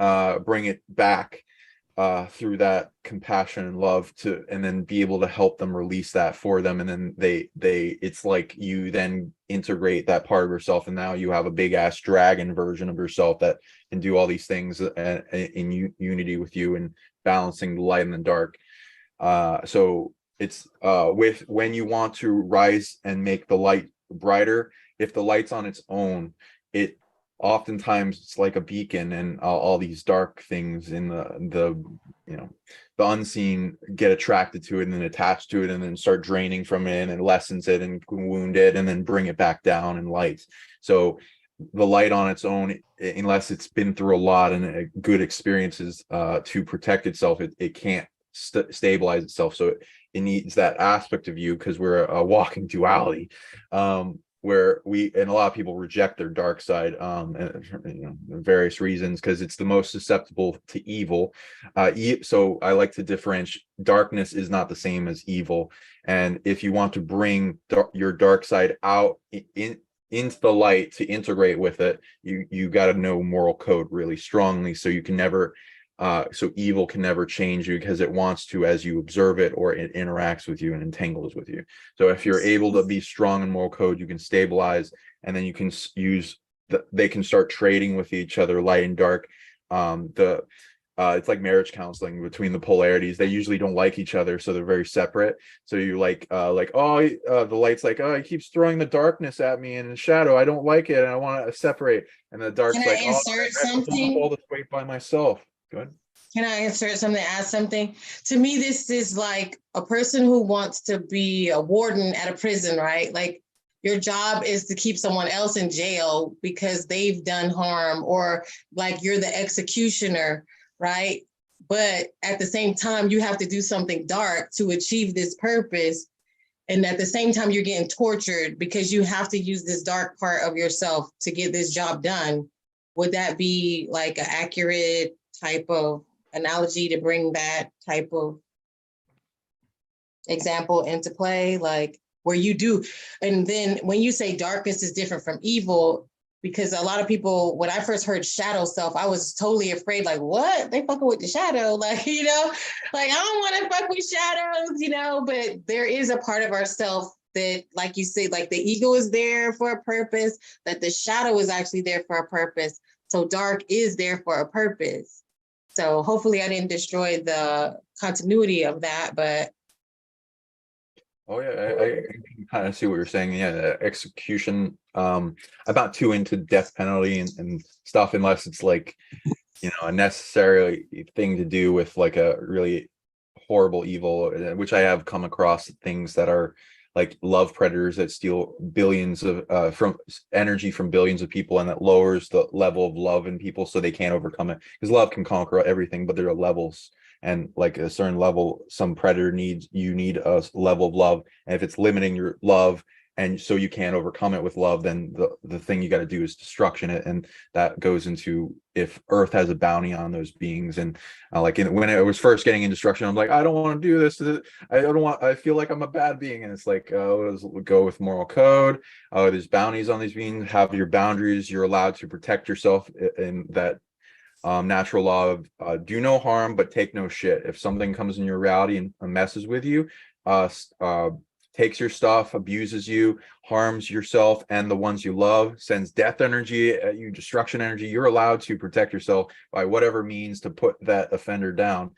bring it back through that compassion and love and then be able to help them release that for them. And then it's like you then integrate that part of yourself, and now you have a big ass dragon version of yourself that can do all these things in unity with you and balancing the light and the dark. So it's when you want to rise and make the light brighter, if the light's on its own, it oftentimes it's like a beacon, and all these dark things in the unseen get attracted to it and then attached to it, and then start draining from it, and it lessens it and wound it, and then bring it back down in light. So the light on its own, unless it's been through a lot and good experiences to protect itself, it can't stabilize itself. So it needs that aspect of you, because we're a walking duality, where and a lot of people reject their dark side, various reasons, because it's the most susceptible to evil. So I like to differentiate. Darkness is not the same as evil, and if you want to bring your dark side out into the light to integrate with it, you got to know moral code really strongly, so you can never. So evil can never change you, because it wants to as you observe it, or it interacts with you and entangles with you. So if you're able to be strong in moral code, you can stabilize, and then you can they can start trading with each other, light and dark. It's like marriage counseling between the polarities. They usually don't like each other, so they're very separate. So you the light's like, oh, he keeps throwing the darkness at me and shadow. I don't like it, and I want to separate. And the dark's Can like, I insert something? Hold this weight by myself. Good. Can I insert something, add something? To me, this is like a person who wants to be a warden at a prison, right? Like, your job is to keep someone else in jail because they've done harm, or like you're the executioner, right? But at the same time, you have to do something dark to achieve this purpose. And at the same time, you're getting tortured because you have to use this dark part of yourself to get this job done. Would that be like an accurate type of analogy to bring that type of example into play? Like, where you do, and then when you say darkness is different from evil, because a lot of people, when I first heard shadow self, I was totally afraid, like, what? They fucking with the shadow, like, like, I don't want to fuck with shadows, but there is a part of ourself that, like you say, like the ego is there for a purpose, that the shadow is actually there for a purpose. So dark is there for a purpose. So hopefully I didn't destroy the continuity of that, but Oh yeah, I can kind of see what you're saying. Yeah, the execution. I'm not too into death penalty and stuff unless it's like, a necessary thing to do with like a really horrible evil, which I have come across things that are like love predators that steal billions of from energy from billions of people, and that lowers the level of love in people so they can't overcome it, because love can conquer everything, but there are levels, and like a certain level, some predator needs, you need a level of love, and if it's limiting your love and so you can't overcome it with love, then the thing you got to do is destruction it, and that goes into if Earth has a bounty on those beings. And when I was first getting in destruction, I'm like, I don't want to do this. I feel like I'm a bad being, and it's like, let's go with moral code. There's bounties on these beings. Have your boundaries. You're allowed to protect yourself in that natural law of do no harm but take no shit. If something comes in your reality and messes with you, takes your stuff, abuses you, harms yourself and the ones you love, sends death energy at you, destruction energy, you're allowed to protect yourself by whatever means to put that offender down.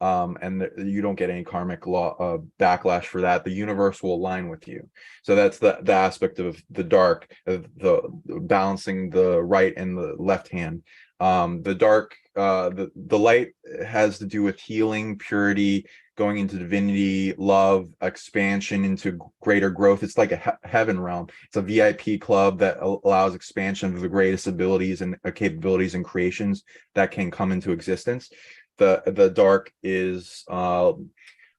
And you don't get any karmic law backlash for that. The universe will align with you. So that's the aspect of the dark, the balancing the right and the left hand. The dark, the light has to do with healing, purity, going into divinity, love, expansion into greater growth. It's like a heaven realm. It's a VIP club that allows expansion of the greatest abilities and capabilities and creations that can come into existence. The dark is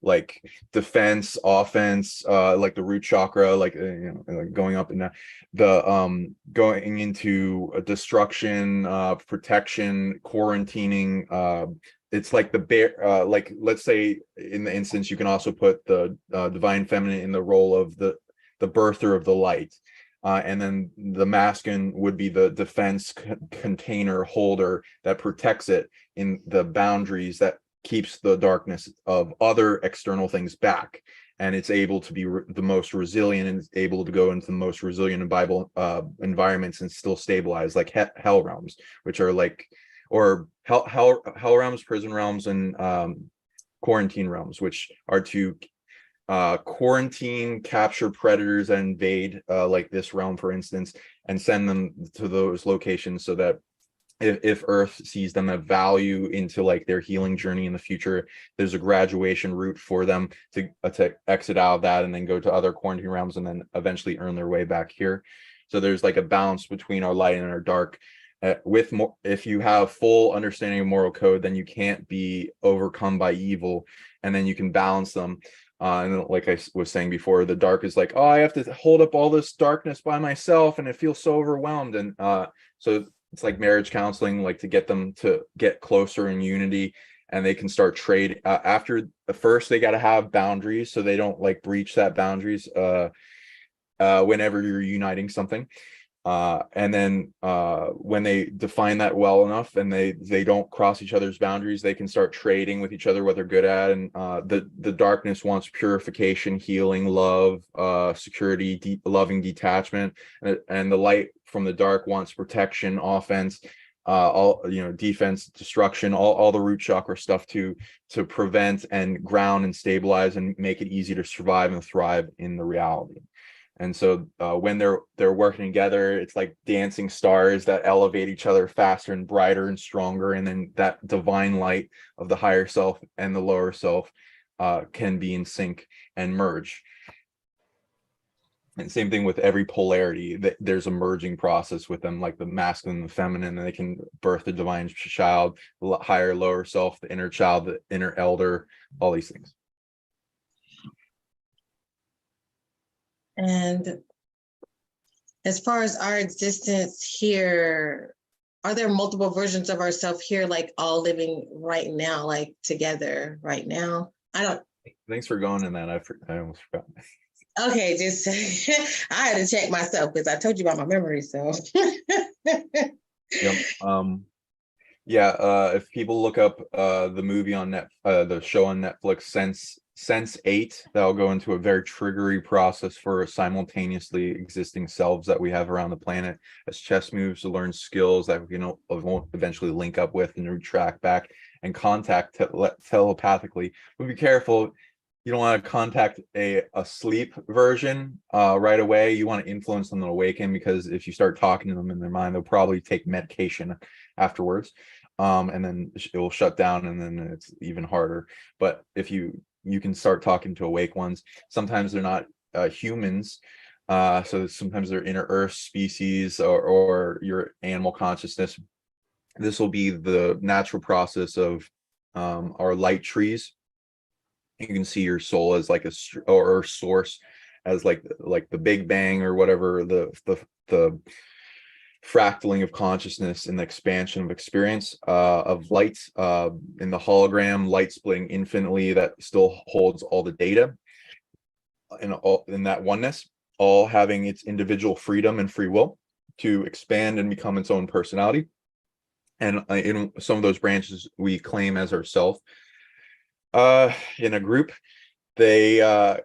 like defense, offense, like the root chakra, like like going up and down, the going into destruction, protection, quarantining. It's like the bear, like let's say in the instance, you can also put the divine feminine in the role of the birther of the light. And then the masculine would be the defense container holder that protects it in the boundaries that keeps the darkness of other external things back. And it's able to be the most resilient, and it's able to go into the most resilient and Bible environments and still stabilize, like hell realms, which are like, or hell realms, prison realms, and quarantine realms, which are to quarantine, capture predators and invade like this realm, for instance, and send them to those locations so that if Earth sees them of value into like their healing journey in the future, there's a graduation route for them to exit out of that and then go to other quarantine realms and then eventually earn their way back here. So there's like a balance between our light and our dark. With more, if you have full understanding of moral code, then you can't be overcome by evil, and then you can balance them. And like I was saying before, the dark is like, oh, I have to hold up all this darkness by myself, and it feels so overwhelmed. And so it's like marriage counseling, like to get them to get closer in unity, and they can start trade. After first, they got to have boundaries so they don't like breach that boundaries whenever you're uniting something. And then when they define that well enough and they don't cross each other's boundaries, they can start trading with each other what they're good at. And the darkness wants purification, healing, love, security, loving detachment, and the light from the dark wants protection, offense, all defense, destruction, all the root chakra stuff to prevent and ground and stabilize and make it easy to survive and thrive in the reality. And so when they're working together, it's like dancing stars that elevate each other faster and brighter and stronger. And then that divine light of the higher self and the lower self can be in sync and merge. And same thing with every polarity, there's a merging process with them, like the masculine and the feminine, and they can birth the divine child, the higher, lower self, the inner child, the inner elder, all these things. And as far as our existence here, are there multiple versions of ourselves here, like all living right now, like together right now? I don't. Thanks for going in that. I almost forgot. Okay, just I had to check myself because I told you about my memory. So. Yep. If people look up the movie on the show on Netflix, Sense8, that'll go into a very triggery process for simultaneously existing selves that we have around the planet as chess moves to learn skills that we won't eventually link up with and track back and contact telepathically. But be careful. you don't want to contact a sleep version right away. You want to influence them to awaken, because if you start talking to them in their mind, they'll probably take medication afterwards, and then it will shut down, and then it's even harder. But if you can start talking to awake ones. Sometimes they're not humans, so sometimes they're inner earth species, or your animal consciousness. This will be the natural process of our light trees. You can see your soul as like or source as like the Big Bang, or whatever, the fractaling of consciousness and the expansion of experience of light in the hologram, light splitting infinitely, that still holds all the data in that oneness, all having its individual freedom and free will to expand and become its own personality. And in some of those branches we claim as ourself. In a group, they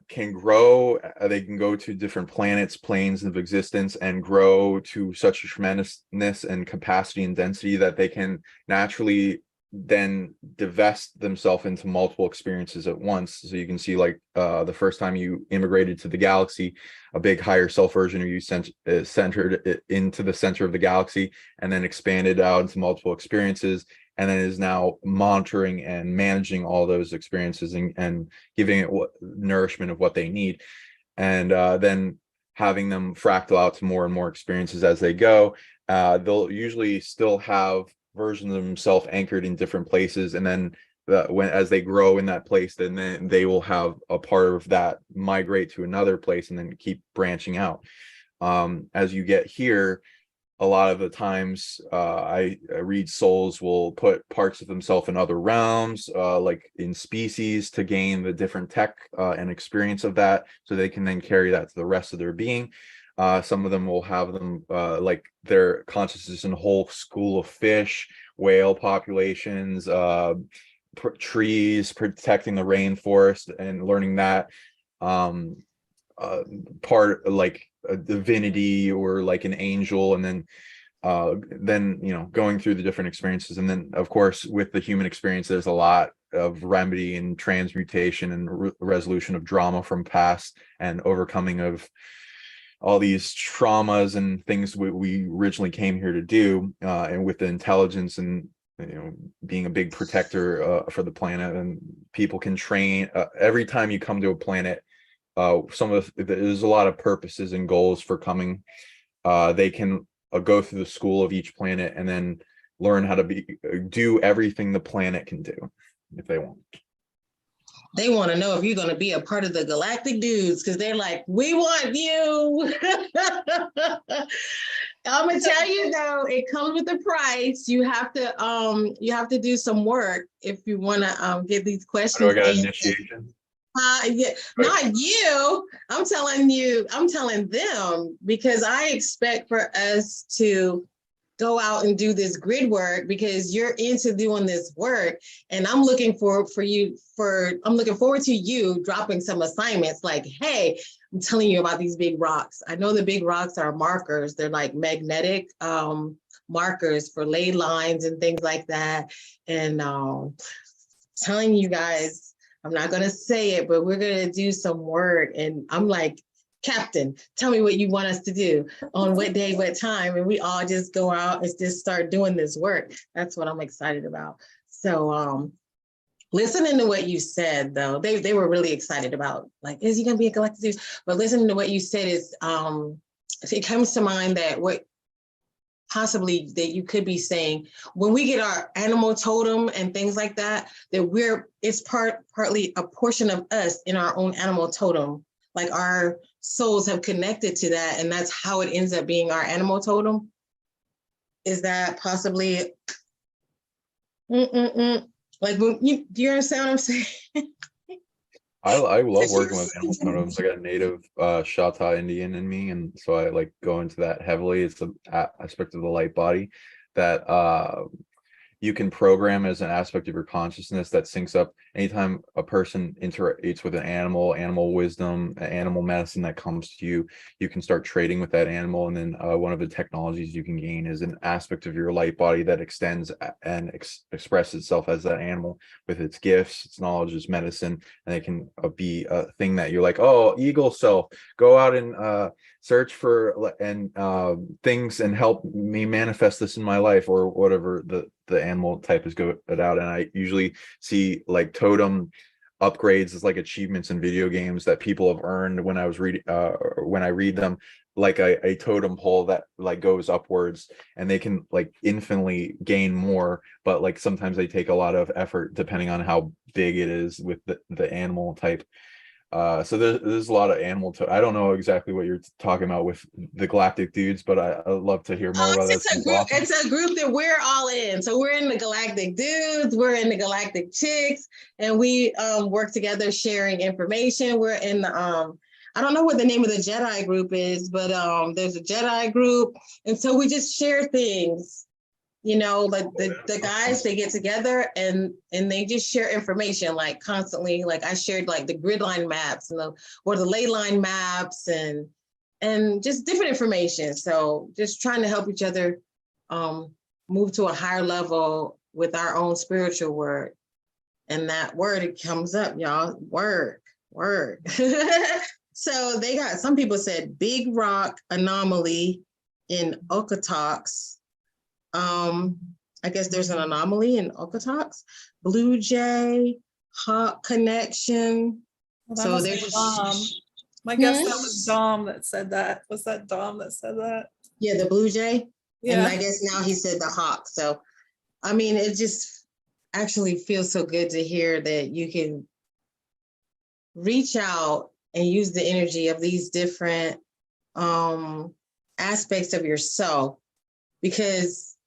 can grow, they can go to different planets, planes of existence, and grow to such a tremendousness and capacity and density that they can naturally then divest themselves into multiple experiences at once. So you can see, like, the first time you immigrated to the galaxy, a big higher self version of you centered it into the center of the galaxy, and then expanded out into multiple experiences, and then is now monitoring and managing all those experiences, and giving it nourishment of what they need, and then having them fractal out to more and more experiences as they go. They'll usually still have versions of themselves anchored in different places, and then as they grow in that place, then they will have a part of that migrate to another place and then keep branching out. As you get here, a lot of the times I read souls will put parts of themselves in other realms, like in species, to gain the different tech and experience of that, so they can then carry that to the rest of their being. Some of them will have them like their consciousness in a whole school of fish, whale populations, trees, protecting the rainforest, and learning that part, like a divinity or like an angel, and then going through the different experiences. And then, of course, with the human experience, there's a lot of remedy and transmutation and resolution of drama from past, and overcoming of all these traumas and things we originally came here to do, and with the intelligence and being a big protector for the planet. And people can train every time you come to a planet. There's a lot of purposes and goals for coming. They can go through the school of each planet and then learn how to do everything the planet can do if they want. They want to know if you're going to be a part of the galactic dudes, because they're like, we want you. I'm gonna tell you though, it comes with a price. You have to do some work if you want to get these questions. I got initiation. Yeah, not you. I'm telling them, because I expect for us to go out and do this grid work, because you're into doing this work, and I'm looking forward to you dropping some assignments like, hey, I'm telling you about these big rocks. I know the big rocks are markers. They're like magnetic markers for ley lines and things like that. And telling you guys, I'm not going to say it, but we're going to do some work. And I'm like, Captain, tell me what you want us to do on what day, what time. And we all just go out and just start doing this work. That's what I'm excited about. So listening to what you said, though, they were really excited about, like, is he going to be a galactic dude? But listening to what you said is, it comes to mind that what possibly that you could be saying, when we get our animal totem and things like that, that it's partly a portion of us in our own animal totem. Like our souls have connected to that, and that's how it ends up being our animal totem. Is that possibly? Like, do you understand what I'm saying? I love working with animal totems. I got a native Shatta Indian in me, and so I like go into that heavily. It's the aspect of the light body that you can program as an aspect of your consciousness that syncs up anytime a person interacts with an animal wisdom, animal medicine that comes to you. You can start trading with that animal. And then one of the technologies you can gain is an aspect of your light body that extends and expresses itself as that animal with its gifts, its knowledge, its medicine. And it can be a thing that you're like, oh, eagle self, go out and search for and things and help me manifest this in my life, or whatever the animal type is go out. And I usually see like totem upgrades as like achievements in video games that people have earned when I was reading when I read them, like a totem pole that like goes upwards, and they can like infinitely gain more, but like sometimes they take a lot of effort depending on how big it is with the animal type. So there's a lot of animal I don't know exactly what you're talking about with the galactic dudes, but I'd love to hear more about that. It's a group that we're all in. So we're in the galactic dudes, we're in the galactic chicks, and we work together sharing information. We're in the I don't know what the name of the Jedi group is, but there's a Jedi group, and so we just share things. You know, like the guys, they get together and they just share information like constantly. Like I shared like the grid line maps and the ley line maps and just different information. So just trying to help each other move to a higher level with our own spiritual word. And that word, it comes up, y'all. Word. So they got, some people said big rock anomaly in Okatoks. I guess there's an anomaly in Okatoks. Blue Jay, Hawk connection. Well, so there's Dom. My guess that was Dom that said that. Was that Dom that said that? Yeah, the Blue Jay. Yeah. And I guess now he said the Hawk. So, I mean, it just actually feels so good to hear that you can reach out and use the energy of these different aspects of yourself, because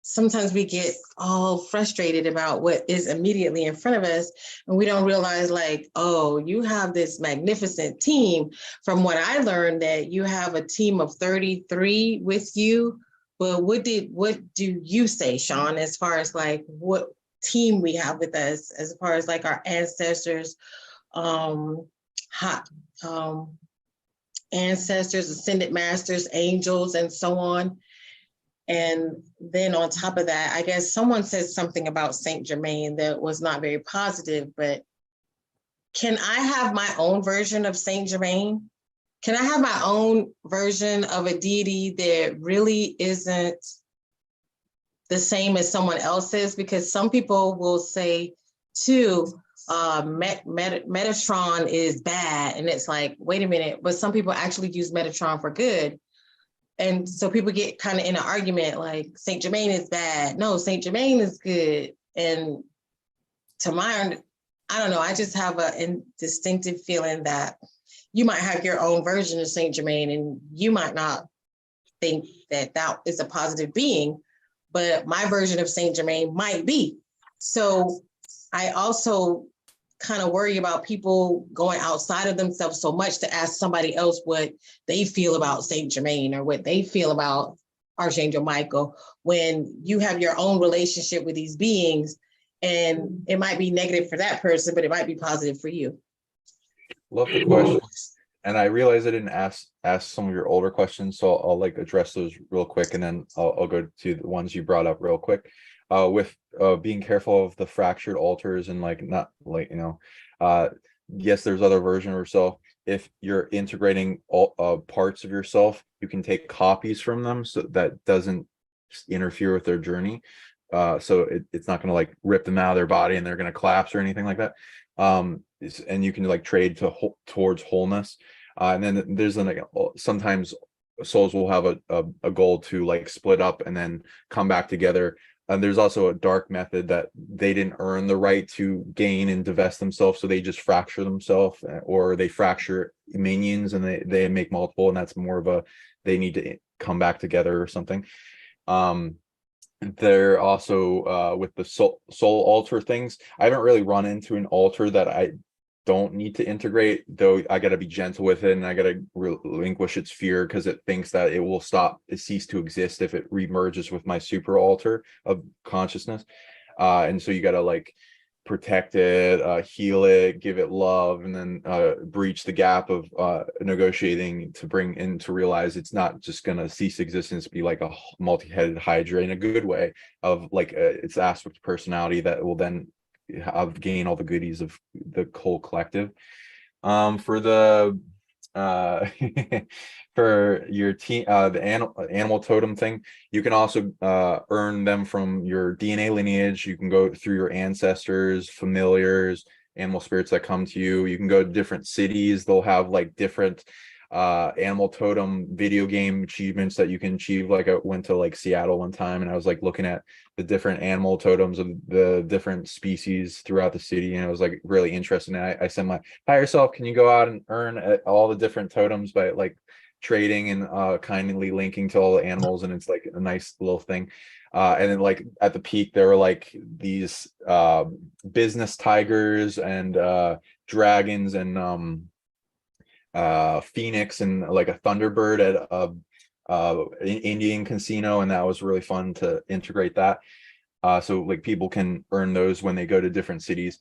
sometimes we get all frustrated about what is immediately in front of us, and we don't realize like, oh, you have this magnificent team. From what I learned, that you have a team of 33 with you. But what do you say, Sean, as far as like what team we have with us, as far as like our ancestors, ancestors, ascended masters, angels, and so on? And then on top of that, I guess someone said something about Saint Germain that was not very positive, but can I have my own version of Saint Germain? Can I have my own version of a deity that really isn't the same as someone else's? Because some people will say too, Metatron is bad. And it's like, wait a minute, but some people actually use Metatron for good. And so people get kind of in an argument like Saint Germain is bad. No, Saint Germain is good. And to my, I don't know, I just have a distinctive feeling that you might have your own version of Saint Germain and you might not think that that is a positive being, but my version of Saint Germain might be. So I also kind of worry about people going outside of themselves so much to ask somebody else what they feel about Saint Germain or what they feel about Archangel Michael, when you have your own relationship with these beings, and it might be negative for that person, but it might be positive for you. Love the question. And I realize I didn't ask some of your older questions, so I'll like address those real quick, and then I'll go to the ones you brought up real quick. With being careful of the fractured altars and like not like, you know, yes, there's other versions of yourself. If you're integrating all parts of yourself, you can take copies from them so that doesn't interfere with their journey. So it's not going to like rip them out of their body and they're going to collapse or anything like that. And you can like trade towards wholeness. And then there's like sometimes souls will have a goal to like split up and then come back together. And there's also a dark method that they didn't earn the right to gain and divest themselves, so they just fracture themselves, or they fracture minions and they make multiple, and that's more of a they need to come back together or something. They're also with the soul altar things. I haven't really run into an altar that I don't need to integrate, though I got to be gentle with it, and I got to relinquish its fear because it thinks that it will cease to exist if it remerges with my super alter of consciousness. And so you got to like protect it, heal it, give it love, and then breach the gap of negotiating to bring in to realize it's not just going to cease existence, be like a multi-headed hydra in a good way of like its aspect of personality that will then gain all the goodies of the whole collective. For the for your team, the animal totem thing, you can also earn them from your DNA lineage. You can go through your ancestors, familiars, animal spirits that come to you. You can go to different cities. They'll have like different animal totem video game achievements that you can achieve. Like I went to like Seattle one time, and I was like looking at the different animal totems of the different species throughout the city, and it was like really interesting. And I sent my higher self, can you go out and earn all the different totems by like trading and kindly linking to all the animals? And it's like a nice little thing. And then like at the peak there were like these business tigers and dragons and phoenix and like a thunderbird at an Indian casino, and that was really fun to integrate that. So like people can earn those when they go to different cities.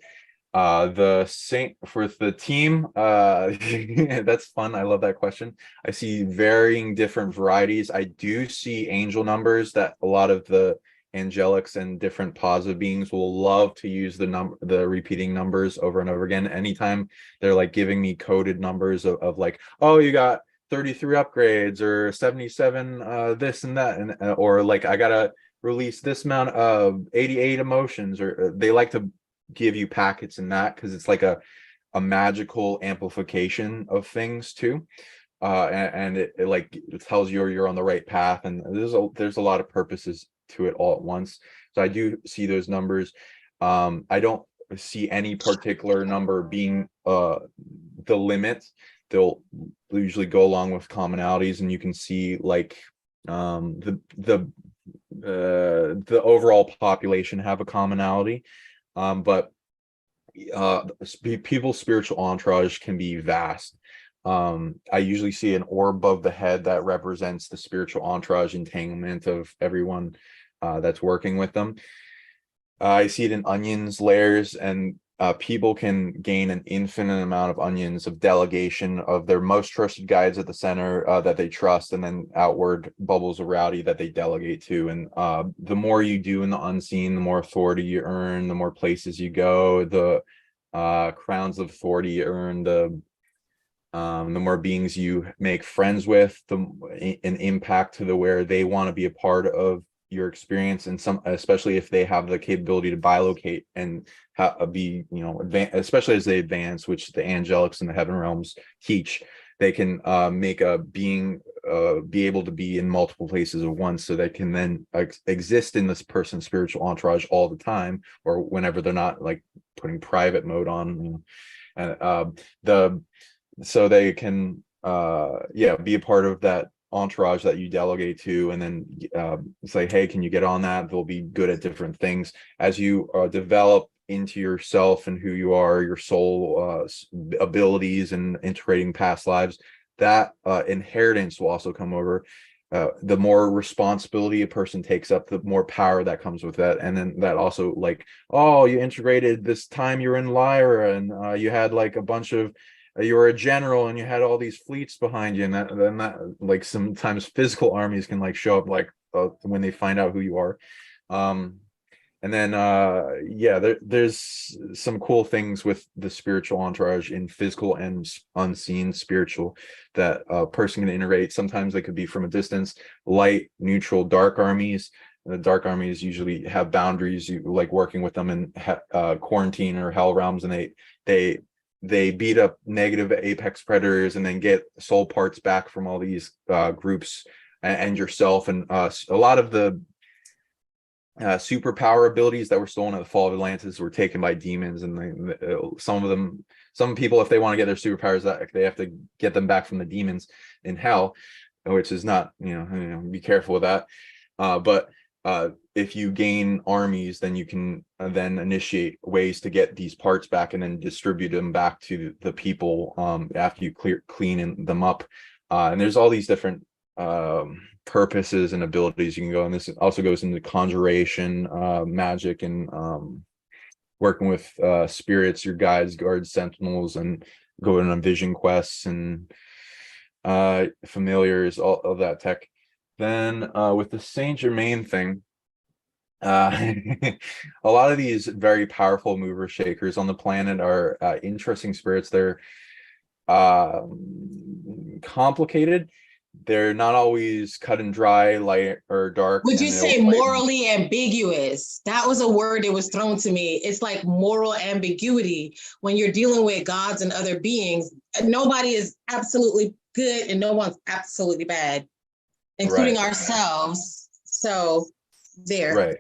The same for the team. That's fun. I love that question. I see varying different varieties. I do see angel numbers that a lot of the angelics and different positive beings will love to use the repeating numbers over and over again. Anytime they're like giving me coded numbers of like, oh, you got 33 upgrades or 77 this and that, and or like I gotta release this amount of 88 emotions, or they like to give you packets in that because it's like a magical amplification of things too. And it like it tells you you're on the right path, and there's a lot of purposes to it all at once. So I do see those numbers. I don't see any particular number being the limit. They'll usually go along with commonalities, and you can see like the overall population have a commonality, but people's spiritual entourage can be vast. I usually see an orb above the head that represents the spiritual entourage entanglement of everyone that's working with them. I see it in onions layers, and people can gain an infinite amount of onions of delegation of their most trusted guides at the center that they trust, and then outward bubbles of reality that they delegate to. And the more you do in the unseen, the more authority you earn, the more places you go, the crowns of authority you earn, the more beings you make friends with, an impact to where they want to be a part of your experience. And especially if they have the capability to bilocate and be, especially as they advance, which the angelics and the heaven realms teach, they can make a being be able to be in multiple places at once, so they can then exist in this person's spiritual entourage all the time, or whenever they're not like putting private mode on, and so they can be a part of that entourage that you delegate to, and then say, hey, can you get on that? They'll be good at different things as you develop into yourself and who you are, your soul abilities, and integrating past lives. That inheritance will also come over. The more responsibility a person takes up, the more power that comes with that. And then that also, like, oh, you integrated this time you're in Lyra, and you had like a bunch of you were a general and you had all these fleets behind you, and that like sometimes physical armies can like show up like when they find out who you are. And then there's some cool things with the spiritual entourage in physical and unseen spiritual that a person can integrate. Sometimes they could be from a distance, light, neutral, dark armies. The dark armies usually have boundaries. You like working with them in quarantine or hell realms, and they beat up negative apex predators and then get soul parts back from all these groups and yourself. And a lot of the superpower abilities that were stolen at the fall of Atlantis were taken by demons, and some people, if they want to get their superpowers, that they have to get them back from the demons in hell, which is not, be careful with that. But if you gain armies, then you can then initiate ways to get these parts back and then distribute them back to the people after you clean them up. And there's all these different purposes and abilities you can go, and this also goes into conjuration, magic, and working with spirits, your guides, guards, sentinels, and going on vision quests and familiars, all of that tech. Then with the Saint Germain thing, a lot of these very powerful mover shakers on the planet are interesting spirits. They're complicated. They're not always cut and dry, light or dark. Would you say morally ambiguous? That was a word that was thrown to me. It's like moral ambiguity when you're dealing with gods and other beings. Nobody is absolutely good and no one's absolutely bad, including ourselves. So there. Right.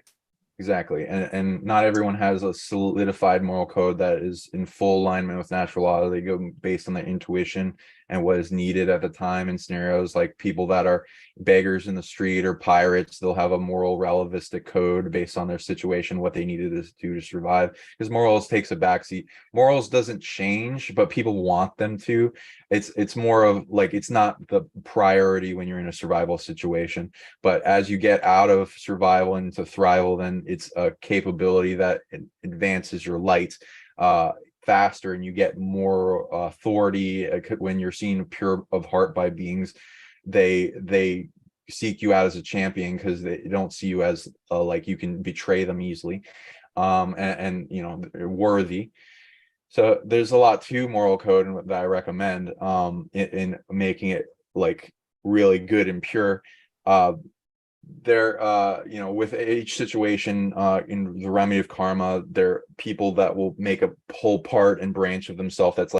Exactly. And not everyone has a solidified moral code that is in full alignment with natural law. They go based on their intuition and what is needed at the time. In scenarios like people that are beggars in the street or pirates, they'll have a moral relativistic code based on their situation, what they needed to do to survive, because morals takes a backseat. Morals doesn't change, but people want them to. It's more of like, it's not the priority when you're in a survival situation, but as you get out of survival into thrival, then it's a capability that advances your light faster, and you get more authority. When you're seen pure of heart by beings, they seek you out as a champion because they don't see you as like you can betray them easily, and you know, worthy. So there's a lot to moral code that I recommend in making it like really good and pure. There you know, with each situation in the remedy of karma, there are people that will make a whole part and branch of themselves that's like